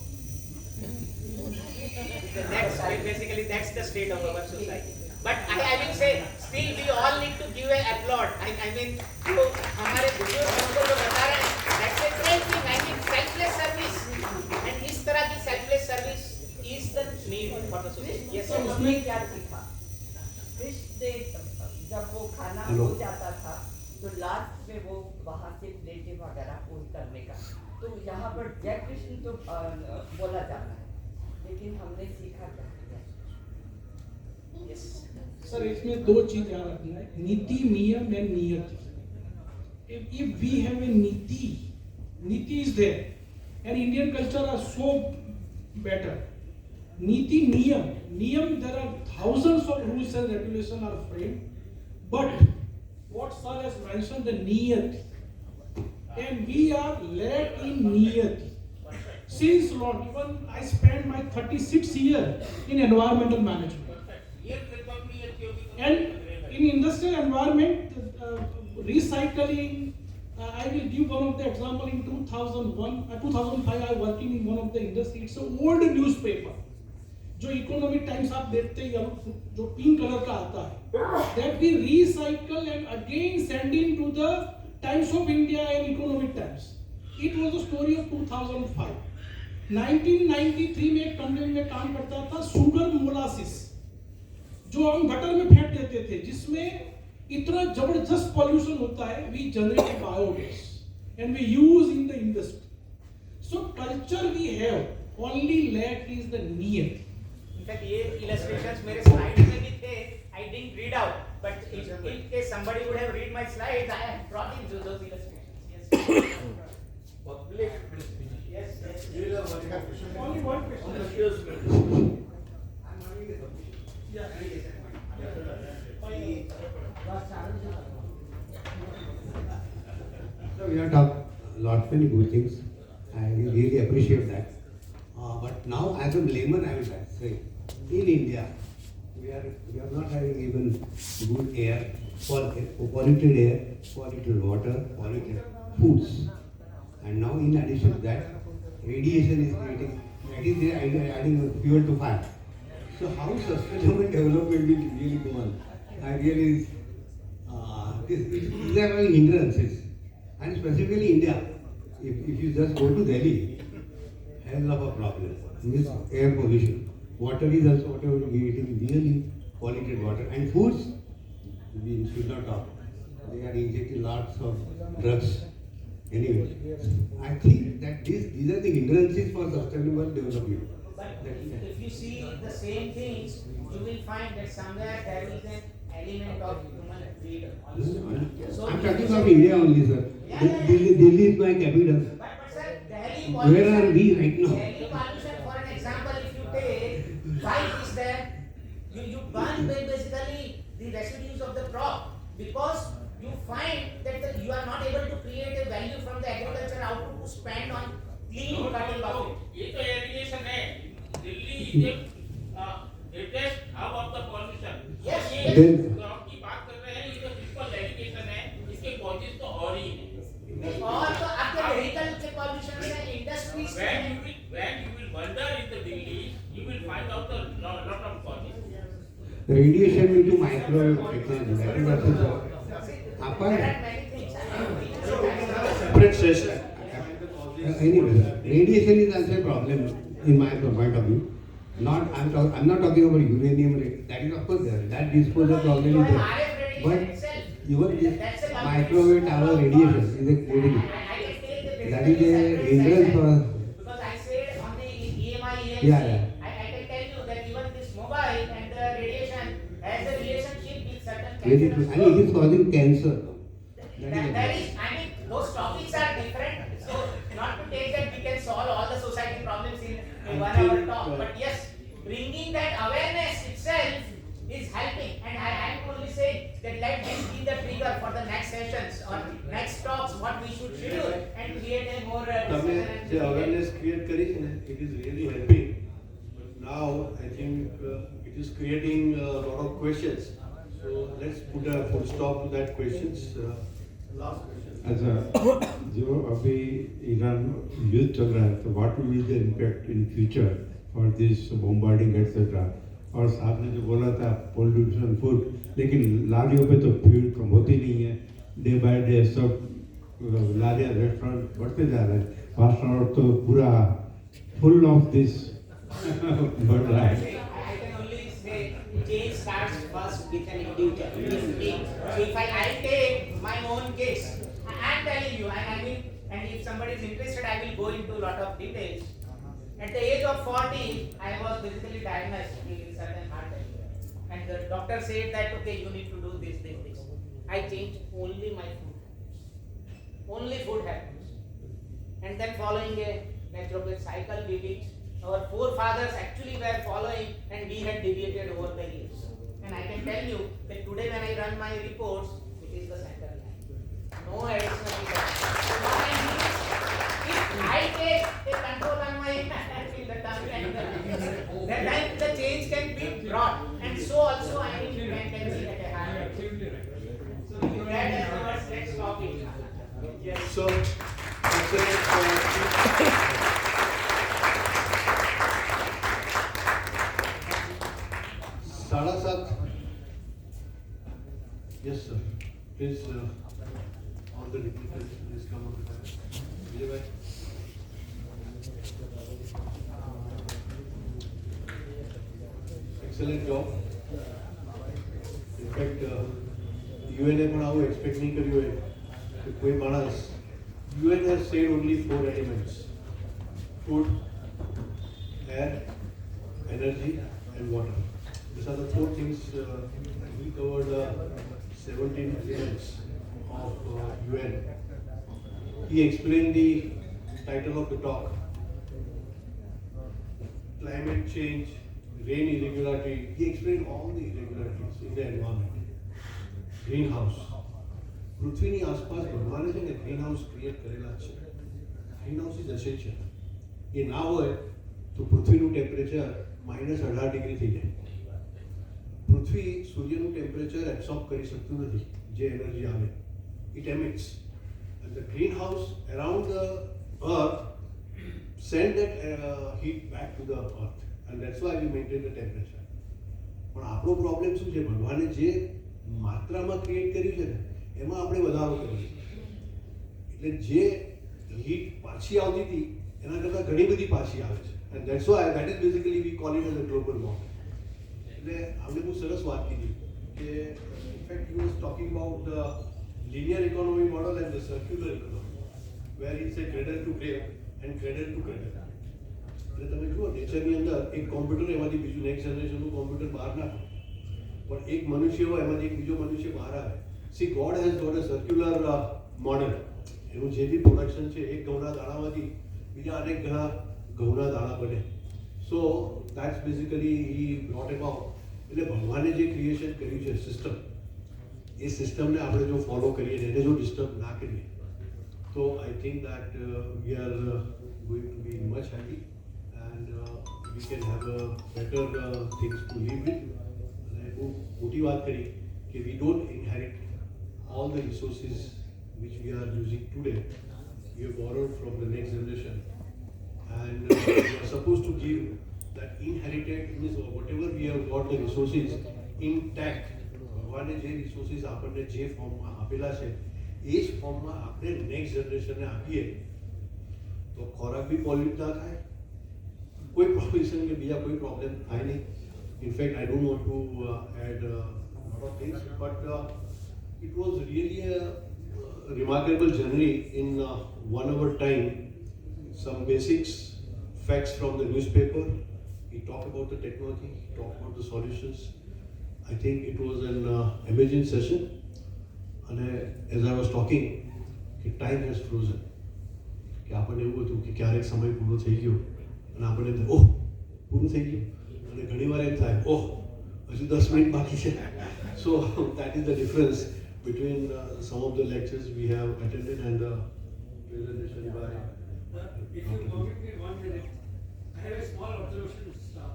That's basically that's the state of our society. But I will say still we all need to give a applaud. I mean, जो हमारे बुजुर्ग हमको जो बता रहे हैं, that's a great thing. I mean, selfless service. And इस तरह की selfless service is the need for the society. Yes, तो sir. उसमें क्या सीखा? फिश ने जब वो खाना हेलो। हो जाता था तो लास्ट में वो वहाँ से प्लेटें वगैरह फोन करने का, तो यहाँ पर जय कृष्ण तो बोला जाता है, लेकिन हमने सीखा क्या? Yes. सर इसमें दो चीज याद रखना है, नीति नियम एंड नियति. If we have a niti is there, and Indian culture are so better. Niti niyam, there are thousands of rules and regulations are framed, but what sir has mentioned, the niyati, and we are led in niyati. Since long, even I spent my 36 years in environmental management. And in industrial environment, recycling, I will give one of the example. In 2005, I working in one of the industry. It's an old newspaper. जो economic times आप देखते ही अब जो pink colour का आता है, that we recycle and again send in to the Times of India and Economic Times. It was a story of 2005. 1993 में एक कंपनी में काम करता था, सुगर मोलासिस, जो हम गटर में फेंक देते थे, जिसमें इतना जबरदस्त पॉल्यूशन होता है. We generate biogas and we use in the industry. So culture we have, only lack is the niyat. In fact, ये illustrations मेरे slides में भी थे. I didn't read out, but in case somebody would have read my slides, I have brought in those illustrations. Yes. Public. Yes. Yes. Only one question. So we have talked a lot many good things. I really appreciate that. But now, as a layman, I will say, in India, we are not having even good air, polluted air, polluted water, polluted foods. And now, in addition to that, radiation is creating, that is they are adding fuel to fire. So how sustainable development will really go on? I really, these are all hindrances. And specifically India, if you just go to Delhi, hell of a problem. This air pollution. Water is also whatever we eating, really polluted water. And foods, we should not talk. They are injecting lots of drugs. Anyway, I think that these are the hindrances for sustainable development. But if you see the same things, you will find that somewhere there is an element of human greed also. So I'm talking of India only, sir. Delhi is my capital. But sir, Delhi pollution. Where are we right now? Delhi pollution, for an example, if you take, why is that? You burn basically the residues of the crop because you find that you are not able to create a value from the agriculture output to spend on clean cutting of it. ये तो allegation है. Delhi is latest hub of the pollution. Yes, ये yes. Crop की बात कर रहे हैं, ये तो सिंपल एलिगेशन है. इसके कॉजेस तो और ही हैं. और तो आपके vehicle के pollution से industries When you will wander in the Delhi, you will find out a lot of causes. Radiation due to microwave technology. That is also so. there are many things. Separate session. Anyway, radiation is also a problem in my point of view. I'm not talking about uranium. That is of course there. That disposal problem is there. But even this microwave tower radiation is a creating. That is a hindrance for. Because I said on the EMI, EMC, Yeah. I can tell you that even this mobile and the radiation has a relationship with certain Very cancer. true. And it is causing cancer. That is, I mean, those topics are different. So, not to take that we can solve all the society problems in 1 hour talk, but yes, bringing that awareness itself is helping. And I am only saying that let this be the trigger for the next sessions or next talks, what we should schedule and create a more તમે discussion જે and awareness create કરી છે ને, it is really helping. But now I think it is creating a lot of questions. So let's put a full stop to that questions. Last question. अच्छा, जो अभी Iran युद्ध चल रहा है, तो what will be the impact in future for this bombarding etcetera? और साहब ने जो बोला था पोल्यूशन फूड, लेकिन लारियों पे तो भीड़ कम होती नहीं है। डे बाय डे सब लारिया रेस्टोरेंट बढ़ते जा रहे हैं। फास्ट रोड तो पूरा फुल ऑफ दिस बढ़ रहा है। I can only say change starts first with an individual. So if I take my own case, I am telling you, and if somebody is interested, I will go into a lot of details. At the age of 40, I was basically diagnosed with certain heart disease, and the doctor said that okay, you need to do this. I changed only my food, only food habits, and then following a naturopathic cycle, which our forefathers actually were following, and we had deviated over the years. And I can tell you that today when I run my reports, it is the center line. No additional reports. So what I mean is, if I take a control on my then the change can be brought. And so also I mean you can see at a higher level. So with that as our next topic. Yes. So, साढ़ा सात. Yes, sir. Please, all the deputies, please come on the dais. Vijay bhai. Excellent job. In fact, UN પણ આવું expect નહીં કર્યું હોય કે કોઈ માણસ. UN has said only 4 elements: food, air, energy, and water. These are the 4 things. We covered 17 elements of UN. He explained the title of the talk: climate change, rain irregularity. He explained all the irregularities in the environment. Greenhouse. પૃથ્વીની આસપાસ ભગવાને છે ને green house create કરેલા જ છે. Greenhouse is essential. એ ના હોય તો પૃથ્વીનું ટેમ્પરેચર -18 ડિગ્રી થઈ જાય. પૃથ્વી સૂર્યનું ટેમ્પરેચર એબ્સોર્બ કરી શકતું નથી જે એનર્જી આવે. It એમિટ્સ. And the greenhouse around the earth send that heat back to the earth, and that's why we maintain the temperature. પણ આપણો પ્રોબ્લેમ શું છે? ભગવાને જે માત્રામાં ક્રિએટ કર્યું છે ને એમાં આપણે વધારો કરીએ. એટલે જે હીટ પાછી આવતી હતી એના કરતાં ઘણી બધી પાછી આવે છે. and that's why that is basically we call it as a global warming. એટલે આપણે બહુ સરસ વાત કીધી કે in fact he was talking about the linear economy model and the circular economy, where it's a cradle to grave and cradle to cradle. એટલે તમે જુઓ નેચરની અંદર એક કોમ્પ્યુટર એમાંથી બીજું નેક્સ્ટ જનરેશનનું કોમ્પ્યુટર બહાર નાખો, પણ એક મનુષ્ય હોય એમાંથી એક બીજો મનુષ્ય બહાર આવે. See, God has got a circular model. એનું જે બી પ્રોડક્શન છે એક ઘઉંના દાણામાંથી બીજા અનેક ઘણા ઘઉંના દાણા બને. સો that's basically he brought about. એટલે ભગવાને જે ક્રિએશન કર્યું છે સિસ્ટમ, એ સિસ્ટમને આપણે જો ફોલો કરીએ ને એને જો ડિસ્ટર્બ ના કરીએ તો I think that we are going to be much happy and we can have a better things to live with. અને બહુ મોટી વાત કરી કે we don't inherit all the resources which we are using today. We have borrowed from the next generation, and we are supposed to give that inherited means whatever we have got the resources intact. ભગવાને જે resources આપણને જે ફોર્મમાં આપેલા છે એ જ ફોર્મમાં આપણે નેક્સ્ટ જનરેશનને આપીએ તો ખોરાક બી પોલ્યુટ ના થાય, કોઈ પ્રોબ્લેમ કે બીજા કોઈ પ્રોબ્લેમ થાય નહીં. In fact I don't want to add lot of things, but it was really a remarkable journey in 1 hour time. Some basics, facts from the newspaper. He talked about the technology, he talked about the solutions. I think it was an amazing session. And as I was talking, time has frozen. કે આપણને એવું હતું કે ક્યારેક સમય પૂરો થઈ ગયો અને આપણને એમ થાય ઓહ પૂરું થઈ ગયું, અને ઘણીવાર એમ થાય ઓહ હજુ 10 મિનિટ બાકી છે. So that is the difference between some of the lectures we have attended and the presentation by if you permit me 1 minute, I have a small observation to start.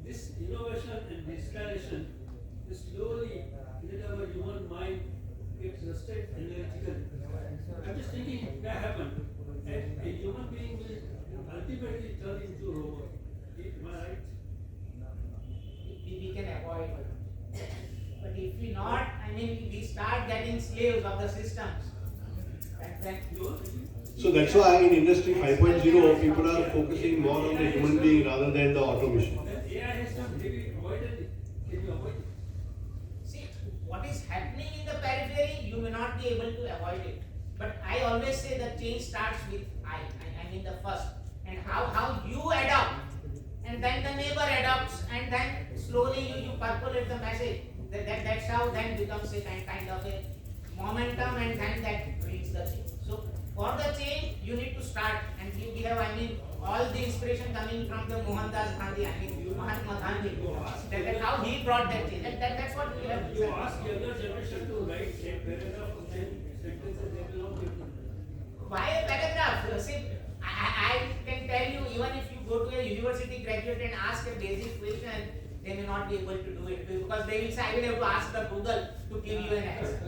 This innovation and digitalization is slowly let our human mind get rested energetically. I'm just thinking that happened. And a human being will ultimately turn into a robot. Am I right? we start getting slaves of the systems. That So that's why in Industry 5.0, people are focusing more on the human being rather than the automation. AI has some maybe avoided, can you avoid it? see, what is happening in the periphery, you may not be able to avoid it. But I always say the change starts with I mean the first. And how you adopt, and then the neighbor adopts, and then slowly you percolate the message. That's how then becomes a kind of a momentum, and then that brings the change. So for the change, you need to start, and we have, all the inspiration coming from the Mohandas Gandhi, Mahatma Gandhi. That's how he brought that change. That's what we have to You do. ask younger generation to write a paragraph of 10 sentences, they will not be able to. Why a paragraph? See, I can tell you, even if you go to a university graduate and ask a basic question, they may not be able to do it because they will say, I will have to ask the Google to give you an answer.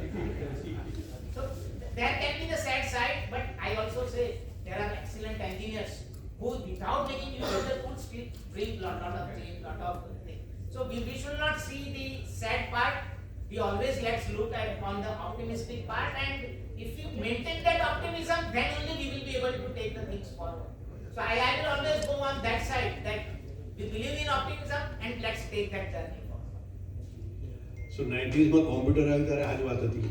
So there can be the sad side, but I also say there are excellent engineers who, without making use of the tools, still bring lot of change, lot of things. So we should not see the sad part. We always let's look at on the optimistic part, and if you maintain that optimism, then only we will be able to take the things forward. So I will always go on that side, that we believe in optimism and let's take that journey forward. So 90s में computer आज बात थी,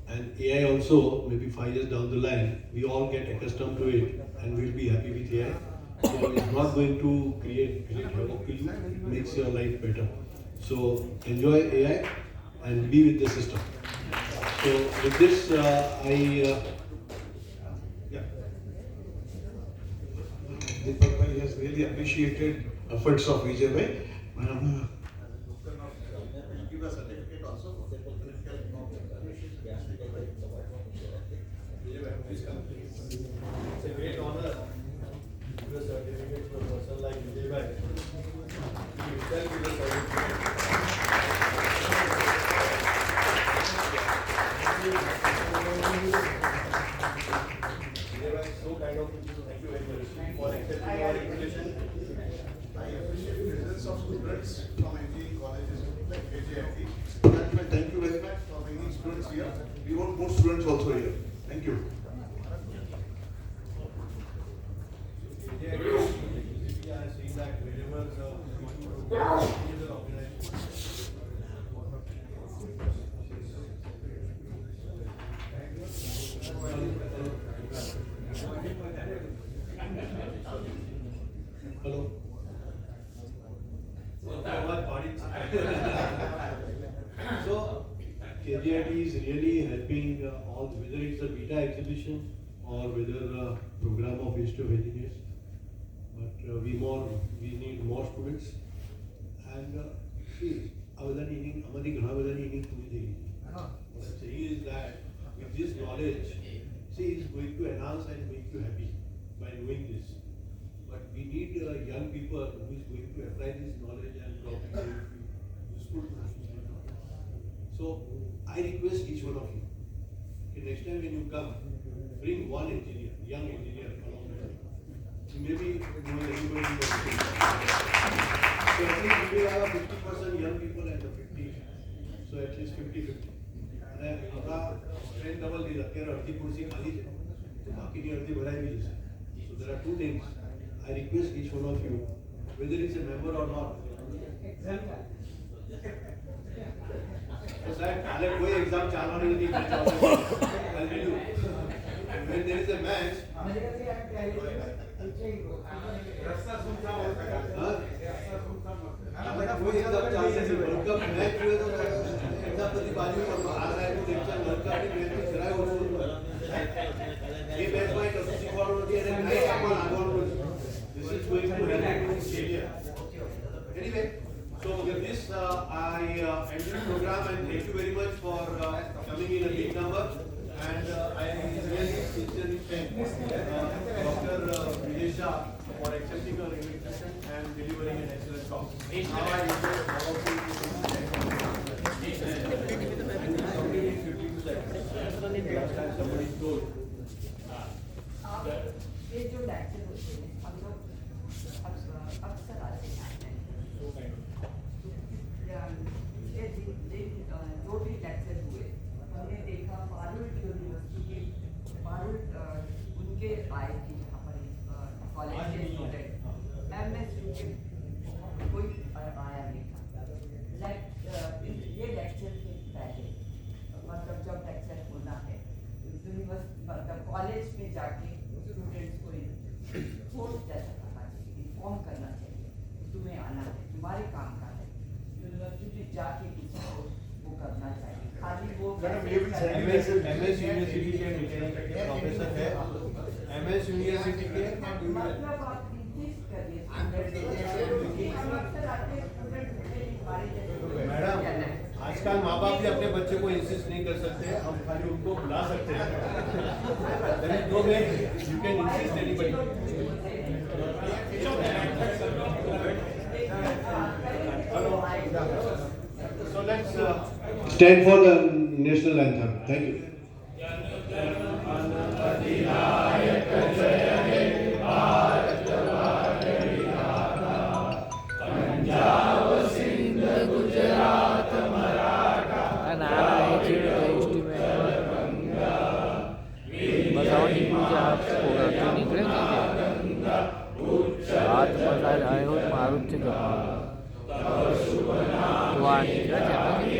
and AI also maybe 5 years down the line we all get accustomed to it and we'll be happy with AI. So it's not going to create great havoc to you, it makes your life better. So enjoy AI and be with the system. So with this Deepak bhai has really appreciated efforts of Vijay bhai. Give a certificate also for the political It's a great honor to give a certificate to a person like Vijay bhai. He himself give a certificate. So kind of you. Thank you very much for accepting our invitation. I appreciate the presence of students from engineering colleges like KJMT. Thank you very much for bringing students here. We want more students also here. Thank you. I have seen that wherever the organization. hello. So KJIT is really helping all, whether it's a beta exhibition or whether a program of Institute of Engineers. But we need more students. And see, Amadi Ghanavadani inning to the. What I'm saying is that with this knowledge, see, it's going to enhance and make you happy by knowing this. But we need young people who is going to apply this knowledge and probably useful to us. So I request each one of you, okay, next time when you come, bring one engineer, young engineer along with you. Maybe everybody will. So at least we will have 50% young people and 50. So at least 50-50. And strength double is here, अर्धी कुर्सी खाली है, तो बाकी की अर्धी भराई भी है. So there are two things. I request each one of you, whether it's a member or not. साहब कोई एग्जाम चालू नहीं थी. I'll tell you. When there is a match. कोई एग्जाम चालू नहीं थी. वर्ल्ड कप मैच हुए तो एग्जाम प्रति बाजू में आ रहा है तो लेक्चर वर्ल्ड कप की मैच में खड़ा है वो. ये मैच में कभी कॉल होती है नहीं अपन आगोन. This is going to help in Australia. Anyway, so with this I end the program and thank you very much for coming in a big number. And I really sincerely thank Dr. Vijay Shah for accepting our invitation and delivering an excellent talk. Now I invite all of you to somebody told. ये जो lecture होते हैं हम लोग अक्सर आते हैं जो भी लेक्चर यूनिवर्सिटी मतलब कॉलेज में जाके स्टूडेंट्स को फोर्स जैसा करना चाहिए, इन्फॉर्म करना चाहिए कि तुम्हें आना है, तुम्हारे काम का है। यूनिवर्सिटी जाके किसी को वो करना चाहिए, खाली वो MS यूनिवर्सिटी के प्रोफेसर है, MS यूनिवर्सिटी के मतलब आप इंसिस्ट करिए मैडम, आजकल माँ बाप भी अपने बच्चे को इंसिस्ट नहीं कर सकते, हम खाली उनको बुला सकते हैं। दो में you can insist anybody. So let's Stand for the national anthem. Thank you. મારું જ છે